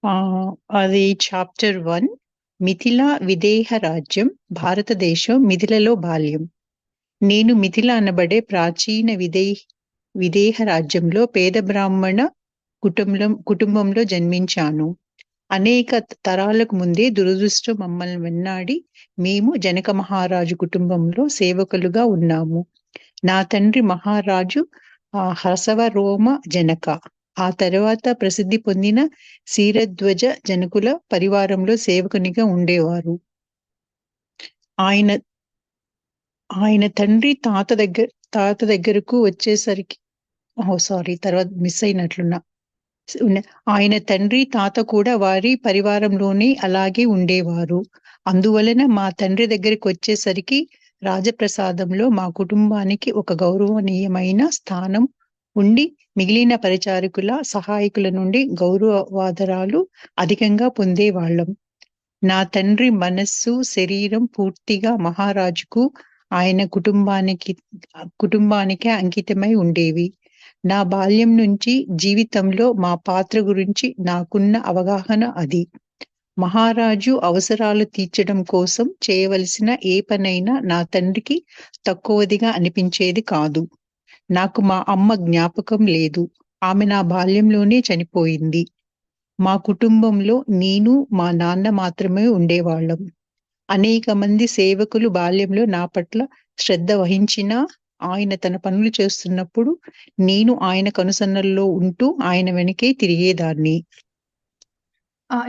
అది చాప్టర్ 1. మిథిల విదేహ రాజ్యం, భారతదేశం, మిథిలలో బాల్యం. నేను మిథిల అనబడే ప్రాచీన విదేహ రాజ్యంలో పేద బ్రాహ్మణ కుటుంబంలో జన్మించాను. అనేక తరాలకు ముందే దురదృష్టం మమ్మల్ని వెన్నాడి మేము జనక మహారాజు కుటుంబంలో సేవకులుగా ఉన్నాము. నా తండ్రి మహారాజు హసవరోమ జనక. ఆ తర్వాత ప్రసిద్ధి పొందిన శీరధ్వజ జనకుల పరివారంలో సేవకునిగా ఉండేవారు. ఆయన ఆయన తండ్రి తాత దగ్గరకు వచ్చేసరికి తర్వాత మిస్ అయినట్లున్నా. ఆయన తండ్రి తాత కూడా వారి పరివారంలోనే అలాగే ఉండేవారు. అందువలన మా తండ్రి దగ్గరికి వచ్చేసరికి రాజప్రసాదంలో మా కుటుంబానికి ఒక గౌరవనీయమైన స్థానం ఉండి, మిగిలిన పరిచారకుల సహాయకుల నుండి గౌరవాదరాలు అధికంగా పొందేవాళ్ళం. నా తండ్రి మనస్సు, శరీరం పూర్తిగా మహారాజుకు, ఆయన కుటుంబానికి అంకితమై ఉండేవి. నా బాల్యం నుంచి జీవితంలో మా పాత్ర గురించి నాకున్న అవగాహన అది. మహారాజు అవసరాలు తీర్చడం కోసం చేయవలసిన ఏ పనైనా నా తండ్రికి తక్కువదిగా అనిపించేది కాదు. నాకు మా అమ్మ జ్ఞాపకం లేదు. ఆమె నా బాల్యంలోనే చనిపోయింది. మా కుటుంబంలో నేను, మా నాన్న మాత్రమే ఉండేవాళ్ళం. అనేక మంది సేవకులు బాల్యంలో నా పట్ల శ్రద్ధ వహించినా, ఆయన తన పనులు చేస్తున్నప్పుడు నేను ఆయన కనుసన్నల్లో ఉంటూ ఆయన వెనకే తిరిగేదాన్ని.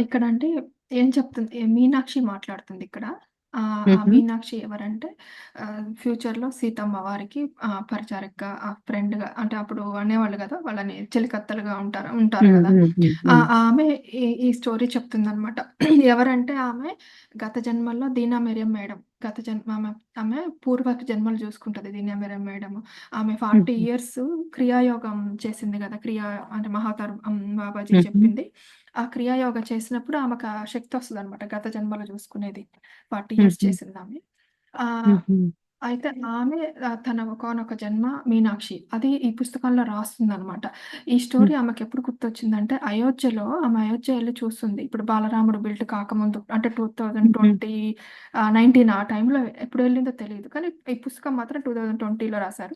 ఇక్కడ అంటే ఏం చెప్తుంది, మీనాక్షి మాట్లాడుతుంది ఇక్కడ. ఆ మీనాక్షి ఎవరంటే ఫ్యూచర్‌లో సీతమ్మ వారికి పరిచారికగా, ఫ్రెండ్‌గా, అంటే అప్పుడు అనేవాళ్ళు గదా! వాళ్ళని చెలికత్తెలుగా ఉంటారు గదా! ఆమె ఈ స్టోరీ చెప్తుందనమాట. ఎవరంటే ఆమె గత జన్మల్లో దీనా మెరియం మేడం. ఆమె పూర్వపు జన్మలు చూసుకుంటది దీనా మెరియం మేడం. ఆమె 40 ఇయర్స్ క్రియాయోగం చేసింది గదా! అంటే మహాతర్ బాబాజీ చెప్పింది. ఆ క్రియాయోగ చేసినప్పుడు ఆమెకు ఆ శక్తి వస్తదనమాట. గత జన్మలో చూసుకునేది. 40 ఇయర్స్ చేసిందామె. ఆహ్, అయితే ఆమె తన ఒకానొక జన్మ మీనాక్షి. అది ఈ పుస్తకంలో రాస్తుందనమాట. ఈ స్టోరీ ఆమెకెప్పుడు గుర్తొచ్చిందంటే, అయోధ్య ఎళ్లి చూస్తుంది. ఇప్పుడు బాలరాముడు బిల్ట్ కాకముందు అంటే 2020 19 ఆ టైంలో ఎప్పుడు వెళ్ళిందో తెలీదు. కానీ ఈ పుస్తకం మాత్రం 2020లో రాసారు.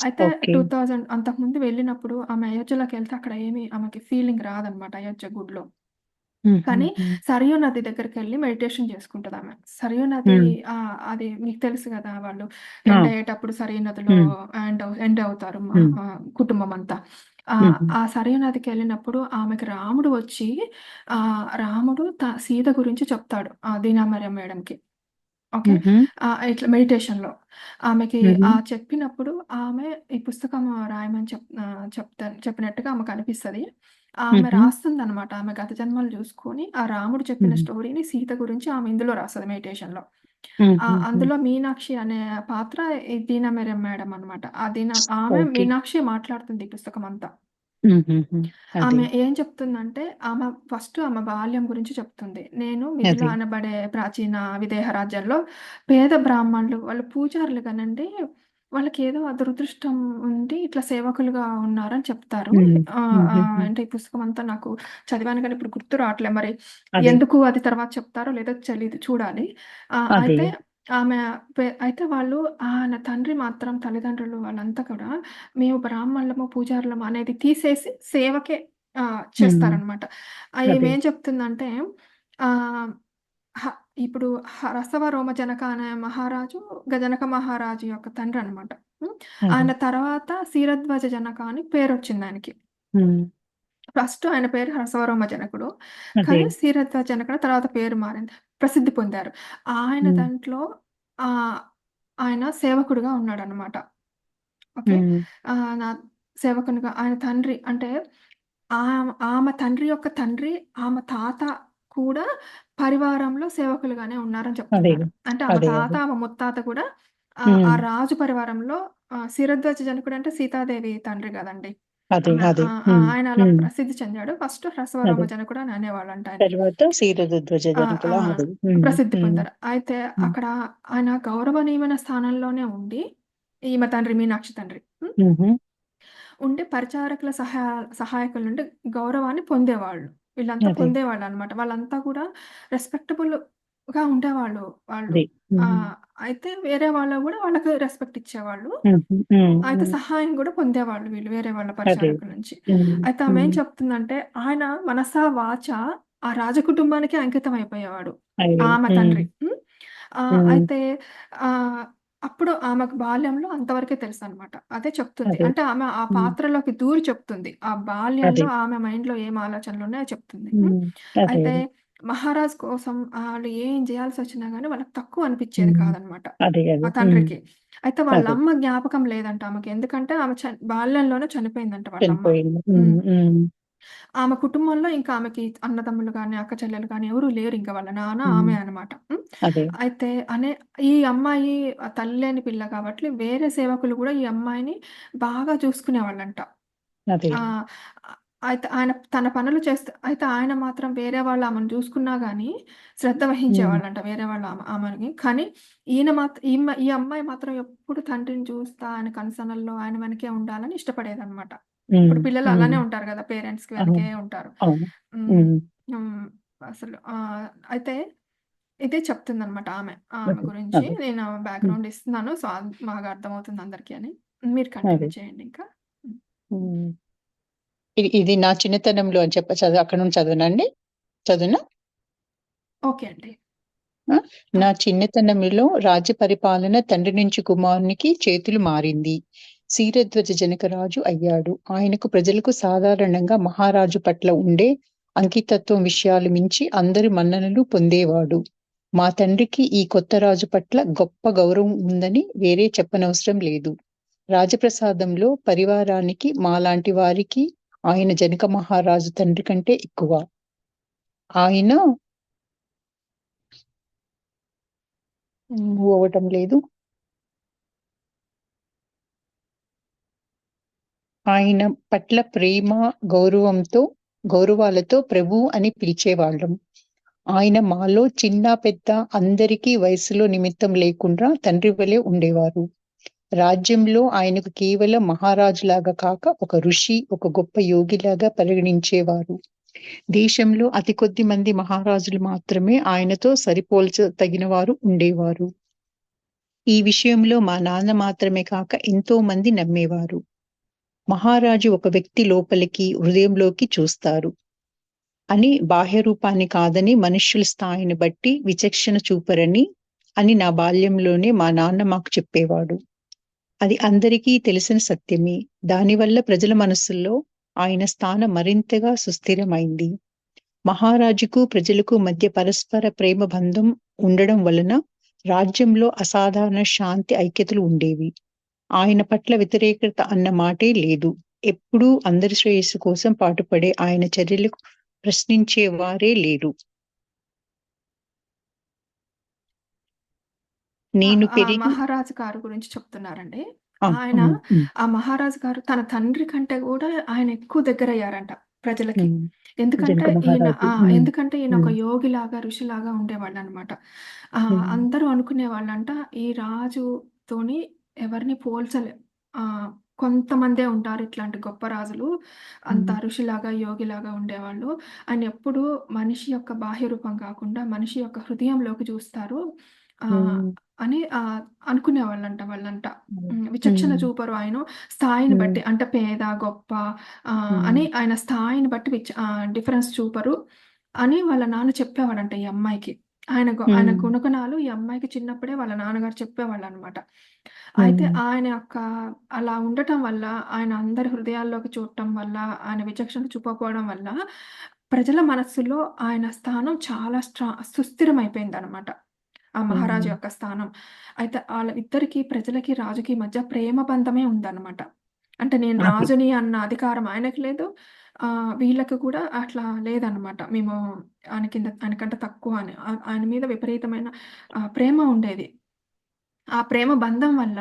అయితే ఓకే. 2000 అంతకుముందు వెళ్ళినప్పుడు ఆమె అయోధ్యలోకెళ్తే అక్కడ ఏమి ఆమెకి ఫీలింగ్ రాదనమాట అయోధ్య గుడిలో. కానీ సరయూ నది దగ్గరికెళ్ళి మెడిటేషన్ చేసుకుంటదామె. సరయూ నది అది మీకు తెలుసు గదా! వాళ్ళు ఎండ్ అయ్యేటప్పుడు సరయూ నదిలో ఎండ్ అవుతారు కుటుంబమంతా. ఆ సరయూ నదికెళ్ళినప్పుడు ఆమెకి రాముడు వచ్చి రాముడు సీత గురించి చెప్తాడు దీనామరియమ్మ మేడంకి. ఓకే. ఇట్లా మెడిటేషన్‌లో. ఆమెకి చెప్పినప్పుడు ఆమె ఈ పుస్తకం రాయమని చెప్పినట్టుగా ఆమెకనిపిస్తది. ఆమె రాస్తుందనమాట. ఆమె గత జన్మలు జూసుకొని, ఆ రాముడు చెప్పిన స్టోరీని సీత గురించి ఆమె ఇందులో రాస్తది మెడిటేషన్‌లో. అందులో మీనాక్షి అనే పాత్ర ఈ దీనా మెరియం మేడం అనమాట. ఆమె ఓకే. మీనాక్షి మాట్లాడుతుంది ఈ పుస్తకమంతా. అదే. ఆమె ఏం చెప్తుందంటే, ఆమె బాల్యం గురించి చెప్తుంది. నేను మిథిల అదే. అనబడే ప్రాచీన విదేహ రాజ్యంలో పేద బ్రాహ్మణులు, వాళ్ళు పూజారులు గానండి, వాళ్ళకేదో దురదృష్టం ఉండి ఇట్లా సేవకులుగా ఉన్నారని చెప్తారు. అంటే ఈ పుస్తకం అంతా నాకు చదివాను కానీ ఇప్పుడు గుర్తు రావట్లే. మరి అదే. ఎందుకు అది తర్వాత చెప్తారో లేదో తెలీదు, చూడాలి. అదే. అయితే ఆమె అయితే వాళ్ళు నా తండ్రి మాత్రం తల్లిదండ్రులు వాళ్ళంతా కూడా మేము బ్రాహ్మణులము, పూజారులము అనేది తీసేసి సేవకే చేస్తారనమాట. అదే. ఈమేం చెప్తుందంటే ఆహ్, హ ఇప్పుడు రసవ రోమజనక అనే మహారాజు గజనక మహారాజు యొక్క తండ్రనమాట. హ్మ్. అదే. ఆయన తర్వాత శీరధ్వజ జనక అని పేరొచ్చిందాయనకి. హ్మ్. ఫస్ట్ ఆయన పేరు హసవరోమ జనకుడు. అదే. కానీ శ్రీరథ జనకుడు తర్వాత పేరు మారింది. ప్రసిద్ధి పొందారు. ఆయన హ్మ్. దాంట్లో ఆహ్, ఆయన సేవకుడుగా ఉన్నాడనమాట. ఓకే. హ్మ్. నా సేవకునిగా ఆయన తండ్రి అంటే ఆమె తండ్రి యొక్క తండ్రి, ఆమె తాత కూడా పరివారంలో సేవకులుగానే ఉన్నారని అదే. చెప్తున్నారు. అంటే ఆమె అదే. తాత, అదే. ఆమె ముత్తాత కూడా ఆ హ్మ్. రాజు పరివారంలో శిరధ్వజ జనకుడు అంటే సీతాదేవి తండ్రి గదండీ! అదే. అదే. ఆయన అలా ప్రసిద్ధి చెందాడు. ఫస్ట్ హ్రస్వరోమ అదే. జనకుడు అని అనేవాళ్ళంట ఆయన్ని. తర్వాత శీరధ్వజ ఆ! జనకుల ఆ! అదే. ప్రసిద్ధి హ్మ్. పొందారు. అయితే హ్మ్. అక్కడ ఆయన గౌరవనీయమైన స్థానంలోనే ఉండి, ఈమె తండ్రి మీనాక్షి తండ్రి. హ్మ్. హుహు. ఉండి పరిచారకుల సహాయకుల నుండి గౌరవాన్ని పొందేవాళ్ళు. వీళ్ళంతా అదే. పొందేవాళ్ళనమాట. వాళ్ళంతా కూడా రెస్పెక్టబుల్‌గా ఉండేవాళ్ళు వాళ్ళు. అదే. హ్మ్. అయితే వేరే వాళ్ళు గూడా వాళ్ళకి రెస్పెక్ట్ ఇచ్చేవాళ్ళు. హుహు. హ్మ్. అయితే హ్మ్. సహాయం గూడా పొందేవాళ్ళు వీళ్ళు వేరే వాళ్ళ అదే. పరిచారకుల నుంచి. హ్మ్. అయితే ఆమేం హ్మ్. చెప్తుందంటే, ఆయన మనసా వాచా ఆ రాజకుటుంబానికే అంకితం అయిపోయేవాడు. అయ్యో! ఆమె హ్మ్. తండ్రి. హ్మ్. అయితే ఆహ్, అప్పుడు ఆమెకు బాల్యంలో అంతవరకే తెలుసనమాట. అదే చెప్తుంది. అదే. అంటే ఆమె ఆ హ్మ్. పాత్రలోకి దూరి చెప్తుంది. ఆ అదే. బాల్యంలో ఆమె మైండ్‌లో ఏం ఆలోచనలున్నాయో చెప్తుంది. హ్మ్. అదే. అయితే అదే. మహారాజు కోసం ఆళ్ళు ఏం జేయాల్సొచ్చినా గాని వాళ్ళకి తక్కువ అనిపిచ్చేది హ్మ్. కాదనమాట. అదే. ఆ అదే. హ్మ్. తండ్రికి. అయితే వాళ్ళ అదే. అమ్మ జ్ఞాపకం లేదంట ఆమెకి. ఎందుకంటే ఆమె బాల్యంలోనే చనిపోయిందంట వాళ్ళమ్మ. చనిపోయింది. హ్మ్. హ్మ్. హ్మ్. ఆమె కుటుంబంలో ఇంకా ఆమెకి అన్నదమ్ములు గాని, అక్క చెల్లెలు గాని ఎవరు లేరింక. వాళ్ళ నాన్న, హ్మ్. ఆమె అనమాట. అదే. అయితే ఈ అమ్మాయి తల్లి లేని పిల్ల కాబట్టి వేరే సేవకులు గూడా ఈ అమ్మాయిని బాగా చూసుకునేవాళ్ళంట. అదే. ఆ! అయితే ఆయన తన పనులు చేస్తే అయితే ఆయన మాత్రం వేరే వాళ్ళు ఆమెను చూసుకున్నా గాని శ్రద్ధ హ్మ్. వహించేవాళ్ళంట వేరే వాళ్ళు ఆమెని. కానీ ఈ అమ్మాయి మాత్రం ఎప్పుడు తండ్రిని చూస్తా ఆయన కనుసన్నల్లో ఆయన వెనకే ఉండాలని ఇష్టపడేదనమాట. హ్మ్. ఇప్పుడు పిల్లలు హ్మ్. అలానే ఉంటారు గదా! పేరెంట్స్‌కి అవును. వెనకే ఉంటారు. అవును. హ్మ్. హ్మ్. హ్మ్. అసలు అయితే ఇదే చెప్తుందనమాట ఆమె. ఆమె అదే. గురించి. అదే. నేను హ్మ్. బ్యాక్‌గ్రౌండ్ ఇస్తున్నాను. సో, బాగా అర్థమవుతుంది అందరికి అని. మీరు అదే. కంటిన్యూ చేయండి ఇంకా. హ్మ్. హ్మ్. ఇది నా చిన్నతనంలో అని అక్కడి నుంచి చదవనాండి? చదువునా? ఓకే అండి. ఆ! ఆ! నా చిన్నతనంలో రాజ్య పరిపాలన తండ్రి నుంచి కుమారునికి చేతులు మారింది. శీరధ్వజ జనకరాజు అయ్యాడు. ఆయనకు ప్రజలకు సాధారణంగా మహారాజు పట్ల ఉండే అంకితత్వం విషయాలు మించి అందరి మన్ననలు పొందేవాడు. మా తండ్రికి ఈ కొత్త రాజు పట్ల గొప్ప గౌరవం ఉందని వేరే చెప్పనవసరం లేదు. రాజప్రసాదంలో పరివారానికి మాలాంటి వారికి ఆయన జనక మహారాజు తండ్రి కంటే ఎక్కువ. ఆయన మూవ్ అవ్వటం లేదు. ఆయన పట్ల ప్రేమ, గౌరవాలతో ప్రభూ అని పిలిచేవాళ్ళం. ఆయన మాలో చిన్న, పెద్ద అందరికీ వయస్సులో నిమిత్తం లేకుండా తండ్రి వలె ఉండేవారు. రాజ్యంలో ఆయనకు కేవలం మహారాజులాగా కాక ఒక ఋషి, ఒక గొప్ప యోగిలాగా పరిగణించేవారు. దేశంలో అతి కొద్ది మంది మహారాజులు మాత్రమే ఆయనతో సరిపోల్చదగిన వారు ఉండేవారు. ఈ విషయంలో మా నాన్న మాత్రమే కాక ఎంతో మంది నమ్మేవారు. మహారాజు ఒక వ్యక్తి లోపలికి, హృదయంలోకి చూస్తారు అని బాహ్య రూపాన్ని కాదని మనుష్యుల స్థాయిని బట్టి విచక్షణ చూపరని అని నా బాల్యంలోనే మా నాన్న మాకు చెప్పేవాడు. అది అందరికీ తెలిసిన సత్యమే. దానివల్ల ప్రజల మనస్సుల్లో ఆయన స్థానం మరింతగా సుస్థిరమైంది. మహారాజుకు, ప్రజలకు మధ్య పరస్పర ప్రేమ బంధం ఉండడం వలన రాజ్యంలో అసాధారణ శాంతి, ఐక్యతలు ఉండేవి. ఆయన పట్ల వ్యతిరేకత అన్న మాటే లేదు. ఎప్పుడూ అందరి శ్రేయస్సు కోసం పాటుపడే ఆయన చర్యలకు ప్రశ్నించేవారే లేరు. నేను ఆ పెరిగి మహారాజు గారు గురించి చెప్తున్నారండి. ఆ! ఆయన హ్మ్. హ్మ్. ఆ మహారాజు గారు తన తండ్రి కంటే గూడా ఆయన ఎక్కువ దగ్గరయ్యారంట ప్రజలకి. హ్మ్. ఎందుకంటే జనక ఈయన మహారాజు. హ్మ్. ఎందుకంటే ఈయన ఒక హ్మ్. యోగిలాగా, ఋషిలాగా ఉండేవాళ్ళనమాట. హ్మ్. అందరూ అనుకునేవాళ్ళంట ఈ రాజుతోని ఎవరిని పోల్చలేం. ఆహ్, కొంతమందే ఉంటారు ఇట్లాంటి గొప్ప రాజులు. అంత హ్మ్. ఋషిలాగా, యోగిలాగా ఉండేవాళ్ళు. ఆయనెప్పుడూ మనిషి యొక్క బాహ్య రూపం కాకుండా మనిషి యొక్క హృదయంలోకి చూస్తారు. ఆహ్, హ్మ్. అని అనుకునేవాళ్ళంట వాళ్ళంట. విచక్షణ హ్మ్. చూపరు ఆయన స్థాయిని హ్మ్. బట్టి. అంటే పేద, గొప్ప హ్మ్. అని ఆయన స్థాయిని బట్టి డిఫరెన్స్ చూపరు అని వాళ్ళ నాన్న చెప్పేవాడంట ఈ అమ్మాయికి. ఆయన హ్మ్. గుణగణాలు ఈ అమ్మాయికి చిన్నప్పుడే వాళ్ళ నాన్నగారు చెప్పేవాళ్ళనమాట. అయితే హ్మ్. ఆయన యొక్క అలా ఉండటం వల్ల, ఆయన అందరి హృదయాల్లోకి చూడటం వల్ల, ఆయన విచక్షణ చూపకపోవడం వల్ల ప్రజల మనస్సులో ఆయన స్థానం చాలా సుస్థిరమైపోయిందనమాట. ఆ మహారాజు హ్మ్. యొక్క స్థానం. అయితే ఆళ్ళ ఇద్దరికీ ప్రజలకి, రాజుకి మధ్య ప్రేమ బంధమే ఉందన్నమాట. అంటే నేను అది. రాజుని అన్న అధికారం ఆయనకి లేదు. వీళ్ళకి కూడా అట్లా లేదన్నమాట. మేము ఆయనకంటే తక్కువ అని. ఆయన మీద విపరీతమైన ప్రేమ ఉండేది. ఆ ప్రేమ బంధం వల్ల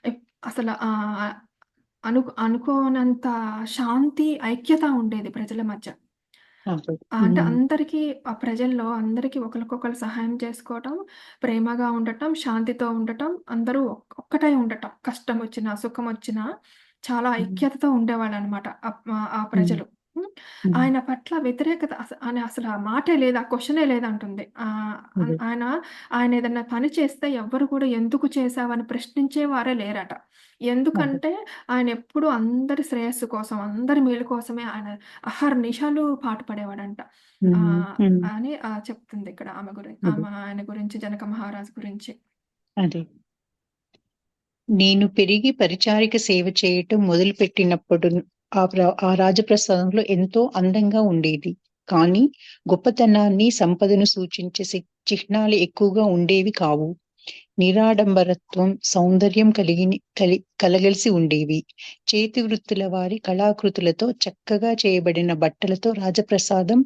ఎప్ అసల అనుకోనంత శాంతి, ఐక్యత ఉండేది ప్రజల మధ్య. అదే. అంటే హ్మ్. అందరికీ ప్రజల్లో అందరికీ ఒకళ్ళకొకళ్ళు సహాయం చేసుకోవటం, ప్రేమగా ఉండటం, శాంతితో ఉండటం, అందరూ ఒక్కటై ఉండటం. కష్టమొచ్చినా, సుఖమొచ్చినా చాలా హ్మ్. ఐక్యతతో ఉండేవాళ్ళనమాట. ఆ హ్మ్. ప్రజలు. హ్మ్. ఆయన పట్ల వ్యతిరేకత అని అసలు ఆ మాటే లేదు. ఆ క్వెషనే లేదంటుంది. అదే. ఆయన ఏదన్నా పని చేస్తే ఎవ్వరు కూడా ఎందుకు చేశావని ప్రశ్నించేవారే లేరట. అదే. ఎందుకంటే ఆయన ఎప్పుడూ అందరి శ్రేయస్సు కోసం, అందరి మేలు కోసమే ఆయన అహర్నిశలు పాటుపడేవాడంట. హ్మ్. హ్మ్. అని చెప్తుంది ఇక్కడ అదే. ఆయన గురించి, జనక మహారాజు గురించి. అదే. నేను పెరిగి పరిచారిక సేవ చేయటం మొదలుపెట్టినప్పుడు ఆ రాజప్రసాదంలో ఎంతో అందంగా ఉండేది. కానీ గొప్పతనాన్ని, సంపదను సూచించే చిహ్నాలు ఎక్కువగా ఉండేవి కావు. నిరాడంబరత్వం, సౌందర్యం కలగలిసి ఉండేవి. చేతి వృత్తుల వారి కళాకృతులతో చక్కగా చేయబడిన బట్టలతో రాజప్రసాదం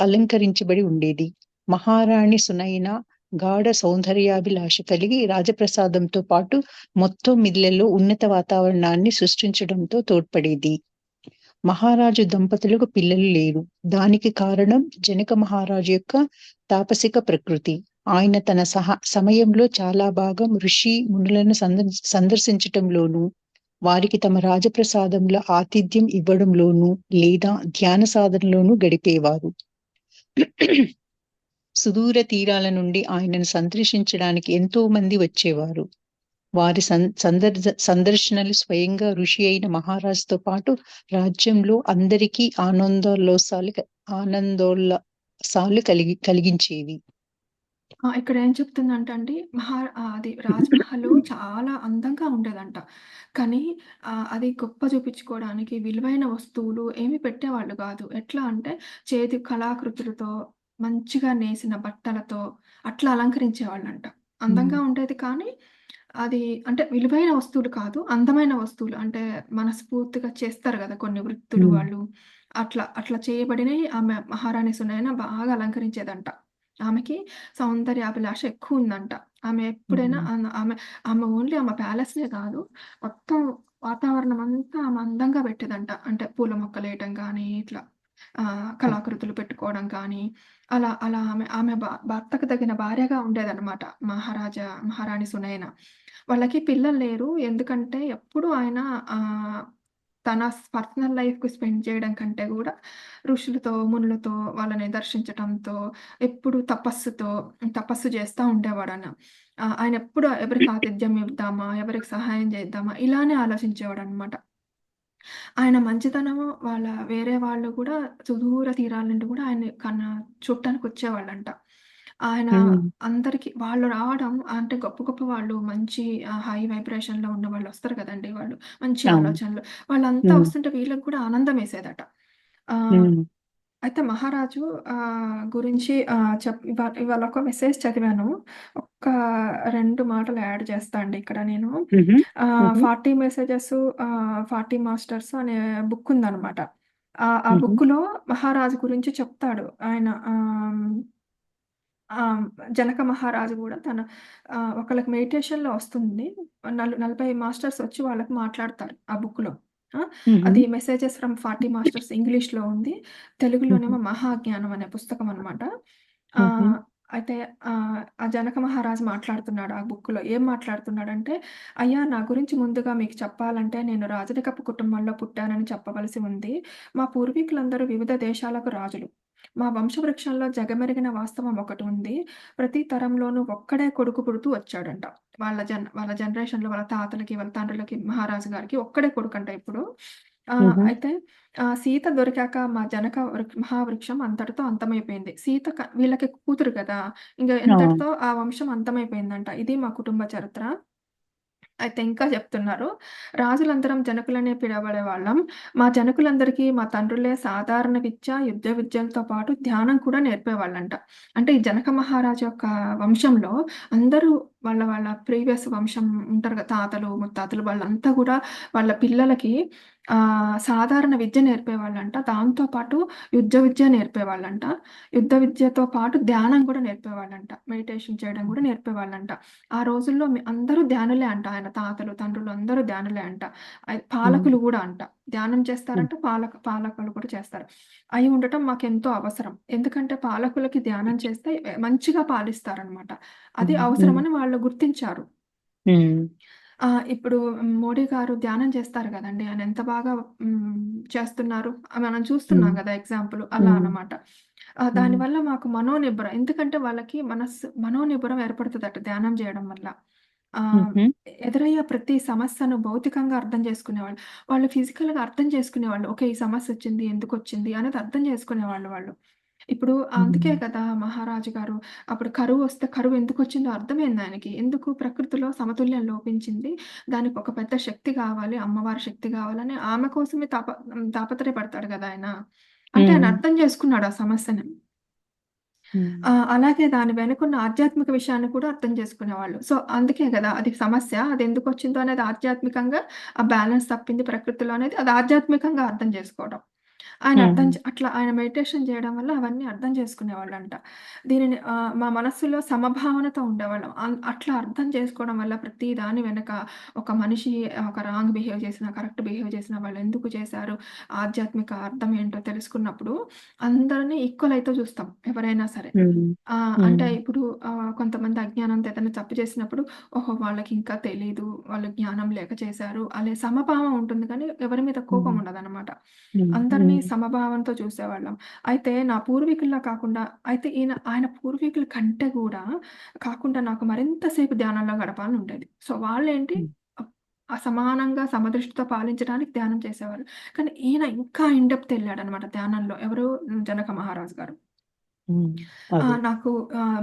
అలంకరించబడి ఉండేది. మహారాణి సునైన గాఢ సౌందర్యాభిలాష కలిగి రాజప్రసాదంతో పాటు మొత్తం మిల్లెల్లో ఉన్నత వాతావరణాన్ని సృష్టించడంతో తోడ్పడేది. మహారాజు దంపతులకు పిల్లలు లేరు. దానికి కారణం జనక మహారాజు యొక్క తాపసిక ప్రకృతి. ఆయన తన సమయంలో చాలా భాగం ఋషి మునులను సందర్శించటంలోనూ, వారికి తమ రాజప్రసాదంలో ఆతిథ్యం ఇవ్వడంలోనూ లేదా ధ్యాన సాధనలోనూ గడిపేవారు. సుదూర తీరాల నుండి ఆయనను సందర్శించడానికి ఎంతో మంది వచ్చేవారు. వారి సందర్శనలు స్వయంగా ఋషి అయిన మహారాజుతో పాటు రాజ్యంలో అందరికీ ఆనందోల్లాసాలు కలిగించేవి. ఇక్కడ ఏం చెప్తుందంటే అండి, అది రాజ్‌మహల్ చాలా అందంగా ఉండేదంట. కానీ అది గొప్ప చూపించుకోవడానికి విలువైన వస్తువులు ఏమి పెట్టేవాళ్ళు గాదు. ఎట్లా అంటే చేతి కళాకృతులతో, మంచిగా నేసిన బట్టలతో అట్లా అలంకరించేవాళ్ళంట. హ్మ్. అందంగా ఉండేది కానీ, అది అంటే విలువైన వస్తువులు కాదు. అందమైన వస్తువులు. అంటే మనస్ఫూర్తిగా చేస్తారు గదా! కొన్ని వృత్తులు హ్మ్. వాళ్ళు. అట్లా చేయబడినయి ఆమె మహారాణి సునయన బాగా అలంకరించేదంట. ఆమెకి సౌందర్యాభిలాష ఎక్కువుందంట. ఆమె ఎప్పుడైనా హ్మ్. ఆమె ఓన్లీ ఆమె ప్యాలెస్‌నే గాదు, మొత్తం వాతావరణం అంతా ఆమె అందంగా పెట్టేదంట. అంటే పూల మొక్కలేయటం గానీ, ఇట్లా కళాకృతులు పెట్టుకోవడం కానీ, అలా ఆమె భర్తకు తగిన భార్యగా ఉండేదనమాట. మహారాణి సునయన. వాళ్ళకి పిల్లలు లేరు. ఎందుకంటే ఎప్పుడు ఆయన ఆహ్, తన పర్సనల్ లైఫ్‌కి స్పెండ్ చేయడం కంటే గూడా ఋషులతో, మునులతో వాళ్ళని దర్శించటంతో, ఎప్పుడు తపస్సు చేస్తా ఉండేవాడన. ఆయనెప్పుడు ఎవరికి ఆతిథ్యం ఇద్దామా? ఎవరికి సహాయం చేద్దామా? ఇలానే ఆలోచించేవాడనమాట. ఆయన మంచితనము వేరే వాళ్ళు గూడా సుదూర తీరాల నుండి గూడా ఆయన్ని చూడటానికొచ్చేవాళ్ళంట. ఆయన హ్మ్. అందరికి వాళ్ళు రావడం అంటే గొప్ప గొప్ప వాళ్ళు మంచి హై వైబ్రేషన్‌లో ఉన్న వాళ్ళొస్తారు గదండీ! వాళ్ళు మంచి అవును. ఆలోచనలు. వాళ్ళంతా హ్మ్. వస్తుంటే వీళ్ళకి గూడా ఆనందమేసేదట. ఆహ్, హ్మ్. అయితే మహారాజు గురించి ఇవాళ ఒక మెసేజ్ చదివాను. ఒక్క 2 మాటలు యాడ్ చేస్తా అండి ఇక్కడ నేను. హుహు. హుహు. 40 మెసేజెస్ 40 మాస్టర్స్ అనే బుక్ ఉందనమాట. ఆ హుహు. బుక్‌లో మహారాజు గురించి చెప్తాడు. ఆయన జనక మహారాజు గూడా ఒకళ్ళకి మెడిటేషన్‌లో వస్తుంది. 40 మాస్టర్స్ వచ్చి వాళ్ళకి మాట్లాడతారు ఆ బుక్‌లో. ఆ! హుహు. అది మెసేజెస్ ఫ్రమ్ 40 మాస్టర్స్ ఇంగ్లీష్‌లో ఉంది. హుహు. తెలుగులోనేమో మహాజ్ఞానం అనే పుస్తకం అనమాట. హుహు. ఆహ్, అయితే ఆ జనక మహారాజు మాట్లాడుతున్నాడు ఆ బుక్‌లో. ఏం మాట్లాడుతున్నాడంటే, "అయ్యా! నా గురించి ముందుగా మీకు చెప్పాలంటే నేను రాజరికపు కుటుంబంలో పుట్టానని చెప్పవలసి ఉంది. మా పూర్వీకులందరూ వివిధ దేశాలకు రాజులు. మా వంశవృక్షంలో జగమెరిగిన వాస్తవం ఒకటి ఉంది. ప్రతి తరంలోనూ ఒక్కడే కొడుకు పుడుతూ వచ్చాడంట. వాళ్ళ జనరేషన్‌లో వాళ్ళ తాతలకి, వాళ్ళ తండ్రులకి, మహారాజు గారికి ఒక్కడే కొడుకంట ఇప్పుడు. హుహు. అయితే సీత దొరికాక మా మహావృక్షం అంతటితో అంతమైపోయింది. సీత వీళ్ళకి కూతురు కదా! ఇంక ఆ! ఇంతటితో ఆ వంశం అంతమైపోయిందంట. ఇది మా కుటుంబ చరిత్ర. అయితే ఇంకా చెప్తున్నారు. రాజులందరం జనకులనే పిలవబడేవాళ్ళం. మా జనకులందరికీ మా తండ్రులే సాధారణ విద్య, యుద్ధ విద్యలతో పాటు ధ్యానం కూడా నేర్పేవాళ్ళంట. అంటే ఈ జనక మహారాజు యొక్క వంశంలో అందరూ వాళ్ళ ప్రీవియస్ వంశం ఉంటారు కదా! తాతలు, ముత్తాతలు వాళ్ళంతా గూడా వాళ్ళ పిల్లలకి సాధారణ విద్య నేర్పేవాళ్ళంట. దాంతో పాటు యుద్ధ విద్య నేర్పేవాళ్ళంట. యుద్ధ విద్యతో పాటు ధ్యానం కూడా నేర్పేవాళ్ళంట. మెడిటేషన్ చేయడం గూడా నేర్పేవాళ్ళంట. ఆ రోజుల్లో అందరూ ధ్యానులే అంట. ఆయన తాతలు, తండ్రులు అందరూ ధ్యానులే అంట. హ్మ్. పాలకులు గూడా అంట. ధ్యానం హ్మ్. చేస్తారంట, పాలకులు కూడా చేస్తారు. అయి ఉండటం మాకెంతో అవసరం. ఎందుకంటే పాలకులకి ధ్యానం చేస్తే మంచిగా పాలిస్తారనమాట. అది హ్మ్. హ్మ్. అవసరమని వాళ్ళు గుర్తించారు. హ్మ్. ఇప్పుడు మోడీ గారు ధ్యానం చేస్తారు గదండీ! ఆయన ఎంత బాగా చేస్తున్నారు. మనం చూస్తున్నాం హ్మ్. గదా! ఎగ్జాంపుల్ అలా హ్మ్. అన్నమాట. హ్మ్. దానివల్ల మాకు మనోనిబ్బరం ఎందుకంటే వాళ్ళకి మనోనిబ్బరం ఏర్పడుతదట ధ్యానం జేయడం వల్ల. ఆహ్, హుహు. ఎదురయ్యే ప్రతి సమస్యను భౌతికంగా అర్థం చేసుకునేవాళ్ళు. వాళ్ళు ఫిజికల్‌గా అర్థం చేసుకునేవాళ్ళు. ఓకే. ఈ సమస్యొచ్చింది, ఎందుకొచ్చింది అనేది అర్థం చేసుకునేవాళ్ళు వాళ్ళు. ఇప్పుడు అందుకే హ్మ్. కదా! మహారాజు గారు అప్పుడు కరువొస్తే కరువెందుకొచ్చిందో అర్థమైంది ఆయనకి. ఎందుకు ప్రకృతిలో సమతుల్యం లోపించింది. దానికి ఒక పెద్ద శక్తి గావాలి. అమ్మవారి శక్తి గావాలని ఆమె కోసమే తాపత్రయపడతాడు గదా! ఆయన. అంటే ఆయన హ్మ్. అర్థం చేసుకున్నాడు ఆ సమస్యని. హ్మ్. అలాగే దాని వెనకున్న ఆధ్యాత్మిక విషయాన్ని కూడా అర్థం చేసుకునేవాళ్ళు. సో, అందుకే గదా! అది సమస్య. అదెందుకొచ్చిందో అనేది ఆధ్యాత్మికంగా ఆ బ్యాలెన్స్ తప్పింది ప్రకృతిలో అనేది అది ఆధ్యాత్మికంగా అర్థం చేసుకోవడం. ఆయన హ్మ్. అట్లా ఆయన మెడిటేషన్ జేయడం వల్ల అవన్నీ అర్థం చేసుకునేవాళ్ళంట. దీనిని మా మనస్సులో సమభావనతో ఉండేవాళ్ళం. అట్లా అర్థం చేసుకోవడం వల్ల ప్రతి దాని వెనక ఒక మనిషి ఒక రాంగ్ బిహేవ్ చేసినా, కరెక్ట్ బిహేవ్ చేసినా వాళ్ళెందుకు చేశారు, ఆధ్యాత్మిక అర్థం ఏంటో తెలుసుకున్నప్పుడు అందరిని ఈక్వల్ అయితే చూస్తాం ఎవరైనా సరే. హ్మ్. అంటే హ్మ్. ఇప్పుడు కొంతమంది అజ్ఞానంతో ఏదైనా తప్పు చేసినప్పుడు, ఓహో! వాళ్ళకింకా తెలీదు, వాళ్ళు జ్ఞానం లేక చేశారు అనే సమభావం ఉంటుంది కానీ ఎవరి మీద కోపం హ్మ్. ఉండదనమాట. హ్మ్. అందరిని హ్మ్. సమభావంతో చూసేవాళ్ళం. అయితే నా పూర్వీకుల్లా కాకుండా అయితే ఆయన పూర్వీకుల కంటే గూడా కాకుండా నాకు మరింత సేపు ధ్యానంలో గడపాలని ఉండేది. సో, వాళ్ళేంటి హ్మ్. అప్ సమానంగా సమదృష్టితో పాలించడానికి ధ్యానం చేసేవారు. కానీ ఈయన ఇంకా ఇన్ డెప్త్ ఎళ్ళాడనమాట ధ్యానంలో. ఎవరు? జనక మహారాజు గారు. హ్మ్. అదే. నాకు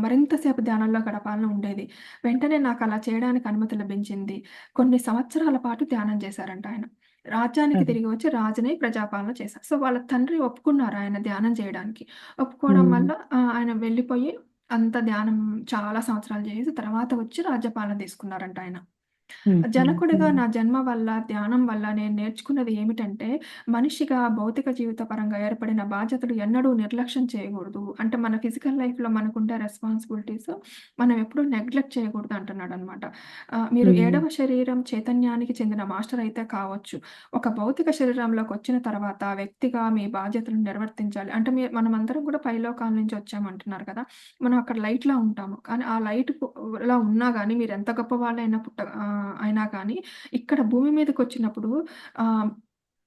మరింత సేపు ధ్యానంలో గడపాలని ఉండేది. వెంటనే నాకలా చేయడానికి అనుమతి లభించింది. కొన్ని సంవత్సరాల పాటు ధ్యానం చేశారంట ఆయన. రాజ్యానికి అదే. తిరిగి వచ్చి రాజునై ప్రజాపాలన చేశారు. సో, వాళ్ళ తండ్రి ఒప్పుకున్నారు ఆయన ధ్యానం చేయడానికి. ఒప్పుకోవడం హ్మ్. వల్ల ఆయన వెళ్ళిపోయి అంత ధ్యానం చాలా సంవత్సరాలు చేసి తర్వాత వచ్చి రాజ్యపాలన తీసుకున్నారంట ఆయన. హుహు. జనకుడిగా హ్మ్. నా జన్మ వల్ల, ధ్యానం వల్ల నేను నేర్చుకున్నది ఏమిటంటే, మనిషిగా భౌతిక జీవిత పరంగా ఏర్పడిన బాధ్యతలు ఎన్నడూ నిర్లక్ష్యం చేయగూడదు. అంటే మన ఫిజికల్ లైఫ్‌లో మనకుండే రెస్పాన్సిబిలిటీస్ మనం ఎప్పుడూ నెగ్లెక్ట్ చేయకూడదు అంటున్నాడనమాట. మీరు హ్మ్. ఏడవ శరీరం చైతన్యానికి చెందిన మాస్టర్ అయితే కావచ్చు. ఒక భౌతిక శరీరంలోకొచ్చిన తర్వాత వ్యక్తిగా మీ బాధ్యతలను నిర్వర్తించాలి. అంటే మనమందరం కూడా పైలోకాల నుంచి వచ్చామంటున్నారు కదా! మనం అక్కడ లైట్‌లా ఉంటాము. కానీ ఆ లైట్‌కు లా ఉన్నా గాని మీరెంత గొప్పవాళ్ళైనా అయినా కానీ ఇక్కడ భూమి మీదకొచ్చినప్పుడు ఆహ్,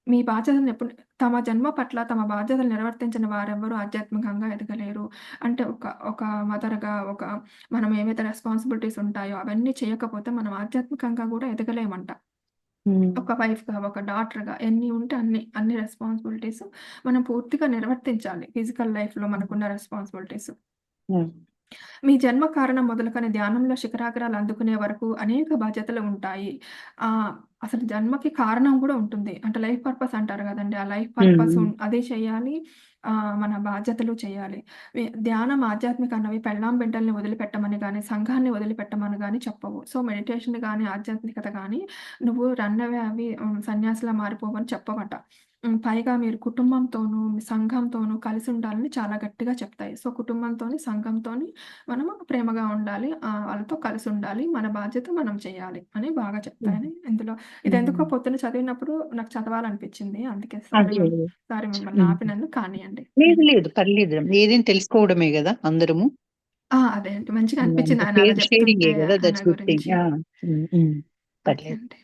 మీ బాధ్యతలను తమ జన్మ పట్ల తమ బాధ్యతలు నిర్వర్తించని వారెవ్వరూ ఆధ్యాత్మికంగా ఎదగలేరు. అంటే ఒక మదర్‌గా మనం ఏవైతే రెస్పాన్సిబిలిటీస్ ఉంటాయో అవన్నీ చేయకపోతే మనం ఆధ్యాత్మికంగా గూడా ఎదగలేమంట. హ్మ్. ఒక వైఫ్‌గా, ఒక డాటర్‌గా ఎన్ని ఉంటే అన్ని రెస్పాన్సిబిలిటీస్ మనం పూర్తిగా నిర్వర్తించాలి. ఫిజికల్ లైఫ్‌లో మనకున్న రెస్పాన్సిబిలిటీస్. హ్మ్. మీ జన్మ కారణం మొదలుకొని ధ్యానంలో శిఖరాగ్రాలు అందుకునే వరకు అనేక బాధ్యతలు ఉంటాయి. అసలు జన్మకి కారణం గూడా ఉంటుంది. అంటే లైఫ్ పర్పస్ అంటారు గదండీ! ఆ లైఫ్ పర్పస్ హ్మ్. అది చేయాలి. మన బాధ్యతలు చేయాలి. ధ్యానం, ఆధ్యాత్మిక అన్నవి పెళ్ళాం, బిడ్డల్ని వదిలిపెట్టమని గాని, సంఘాన్ని వదిలిపెట్టమని గాని చెప్పవు. సో, మెడిటేషన్ గాని, ఆధ్యాత్మికత గాని నువ్వు రన్ అవే అవి సన్యాసిలా మారిపోవని చెప్పవట. పైగా మీరు కుటుంబంతోనూ, మీ సంఘంతోనూ కలిసుండాలని చాలా గట్టిగా చెప్తాయి. సో, కుటుంబంతోని, సంఘంతోని మనము ప్రేమగా ఉండాలి. వాళ్ళతో కలిసుండాలి. మన బాధ్యత మనం చేయాలి అని బాగా హ్మ్. చెప్తాయని ఇందులో హ్మ్. ఇదెందుకో పొద్దున చదివినప్పుడు నాకు చదవాలనిపించింది. అందుకే అదే. అదే. సారీ మిమ్మల్ని హ్మ్. ఆపినందుకు కానియండి. లేదు లేదు. పర్లేదు. ఏదైనా తెలుసుకోవడమే గదా! అందరము. అదే అండి. మంచిగా హ్మ్. అనిపించింది అంతే ఆయన అలా షేరింగే చెప్తుంటే గదా! ఆయన దట్స్ గుడ్ థింగ్. గురించి. ఆ! హ్మ్. హ్మ్. ఓకే పర్లేదు. అండి.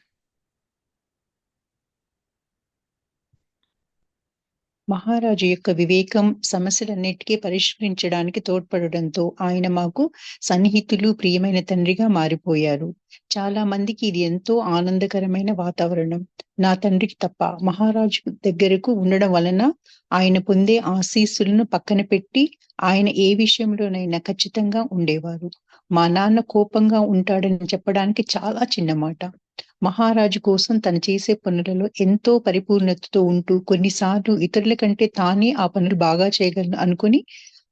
మహారాజు యొక్క వివేకం సమస్యలన్నిటికీ పరిష్కరించడానికి తోడ్పడడంతో ఆయన మాకు సన్నిహితులు, ప్రియమైన తండ్రిగా మారిపోయారు. చాలా మందికి ఇది ఎంతో ఆనందకరమైన వాతావరణం. నా తండ్రికి తప్ప. మహారాజు దగ్గరకు ఉండడం వలన ఆయన పొందే ఆశీస్సులను పక్కన పెట్టి ఆయన ఏ విషయంలోనైనా ఖచ్చితంగా ఉండేవారు. మా నాన్న కోపంగా ఉంటాడని చెప్పడానికి చాలా చిన్న మాట. మహారాజు కోసం తను చేసే పనులలో ఎంతో పరిపూర్ణతతో ఉంటూ, కొన్నిసార్లు ఇతరుల కంటే తానే ఆ పనులు బాగా చేయగలను అనుకుని,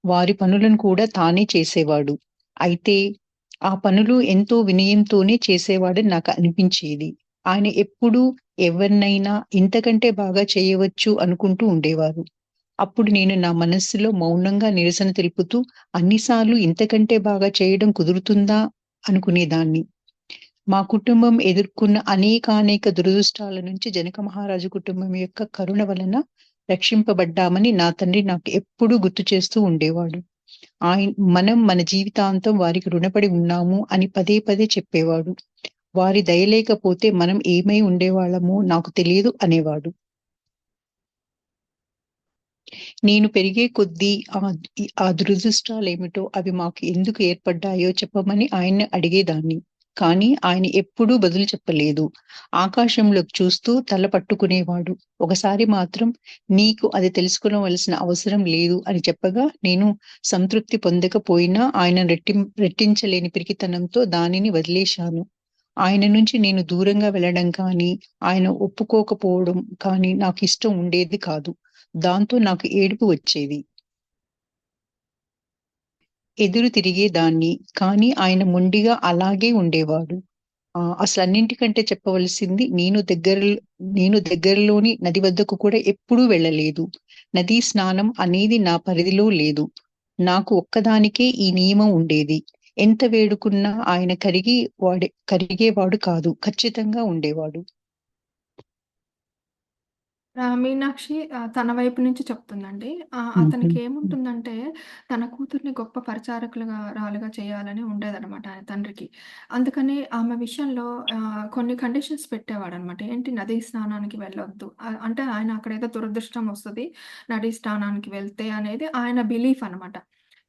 వారి పనులను కూడా తానే చేసేవాడు. అయితే, ఆ పనులు ఎంతో వినయంతోనే చేసేవాడని నాకు అనిపించేది. ఆయన ఎప్పుడూ ఎవరినైనా ఇంతకంటే బాగా చేయవచ్చు అనుకుంటూ ఉండేవారు. అప్పుడు నేను నా మనస్సులో మౌనంగా నిరసన తెలుపుతూ, అన్ని సార్లు ఇంతకంటే బాగా చేయడం కుదురుతుందా అనుకునేదాన్ని. మా కుటుంబం ఎదుర్కొన్న అనేకానేక దురదృష్టాల నుంచి జనక మహారాజు కుటుంబం యొక్క కరుణ వలన రక్షింపబడ్డామని నా తండ్రి నాకు ఎప్పుడూ గుర్తు చేస్తూ ఉండేవాడు. మనం మన జీవితాంతం వారికి రుణపడి ఉన్నాము అని పదే పదే చెప్పేవాడు. వారి దయ లేకపోతే మనం ఏమై ఉండేవాళ్ళమో నాకు తెలియదు అనేవాడు. నేను పెరిగే కొద్దీ ఆ దురదృష్టాలేమిటో అవి మాకు ఎందుకు ఏర్పడ్డాయో చెప్పమని ఆయన్ని అడిగేదాన్ని. కానీ ఆయన ఎప్పుడూ బదులు చెప్పలేదు. ఆకాశంలోకి చూస్తూ తల పట్టుకునేవాడు. ఒకసారి మాత్రం నీకు అది తెలుసుకోవలసిన అవసరం లేదు అని చెప్పగా నేను సంతృప్తి పొందకపోయినా ఆయన రెట్టించలేని పిరికితనంతో దానిని వదిలేశాను. ఆయన నుంచి నేను దూరంగా వెళ్ళడం కానీ, ఆయన ఒప్పుకోకపోవడం కానీ నాకిష్టం ఉండేది కాదు. దాంతో నాకు ఏడుపు వచ్చేది. ఎదురు తిరిగేదాన్ని. కానీ ఆయన మొండిగా అలాగే ఉండేవాడు. అసలన్నింటికంటే చెప్పవలసింది నేను దగ్గరలోని నది వద్దకు కూడా ఎప్పుడూ వెళ్ళలేదు. నదీ స్నానం అనేది నా పరిధిలో లేదు. నాకు ఒక్కదానికే ఈ నియమం ఉండేది. ఎంత వేడుకున్నా ఆయన కరిగేవాడు కాదు. ఖచ్చితంగా ఉండేవాడు. మీనాక్షి తన వైపు నుంచి చెప్తుందండి. హుహు. హ్మ్. అతనికేముంటుందంటే, తన కూతుర్ని గొప్ప పరిచారకులుగా రాలుగా చేయాలని ఉండేదనమాట ఆయన తండ్రికి. అందుకని ఆమె విషయంలో కొన్ని కండిషన్స్ పెట్టేవాడనమాట. ఏంటి నదీ స్నానానికి వెళ్ళొద్దు. అంటే ఆయన అక్కడేదో దురదృష్టం వస్తది. నదీ స్నానానికి వెళ్తే అనేది ఆయన బిలీఫ్ అనమాట.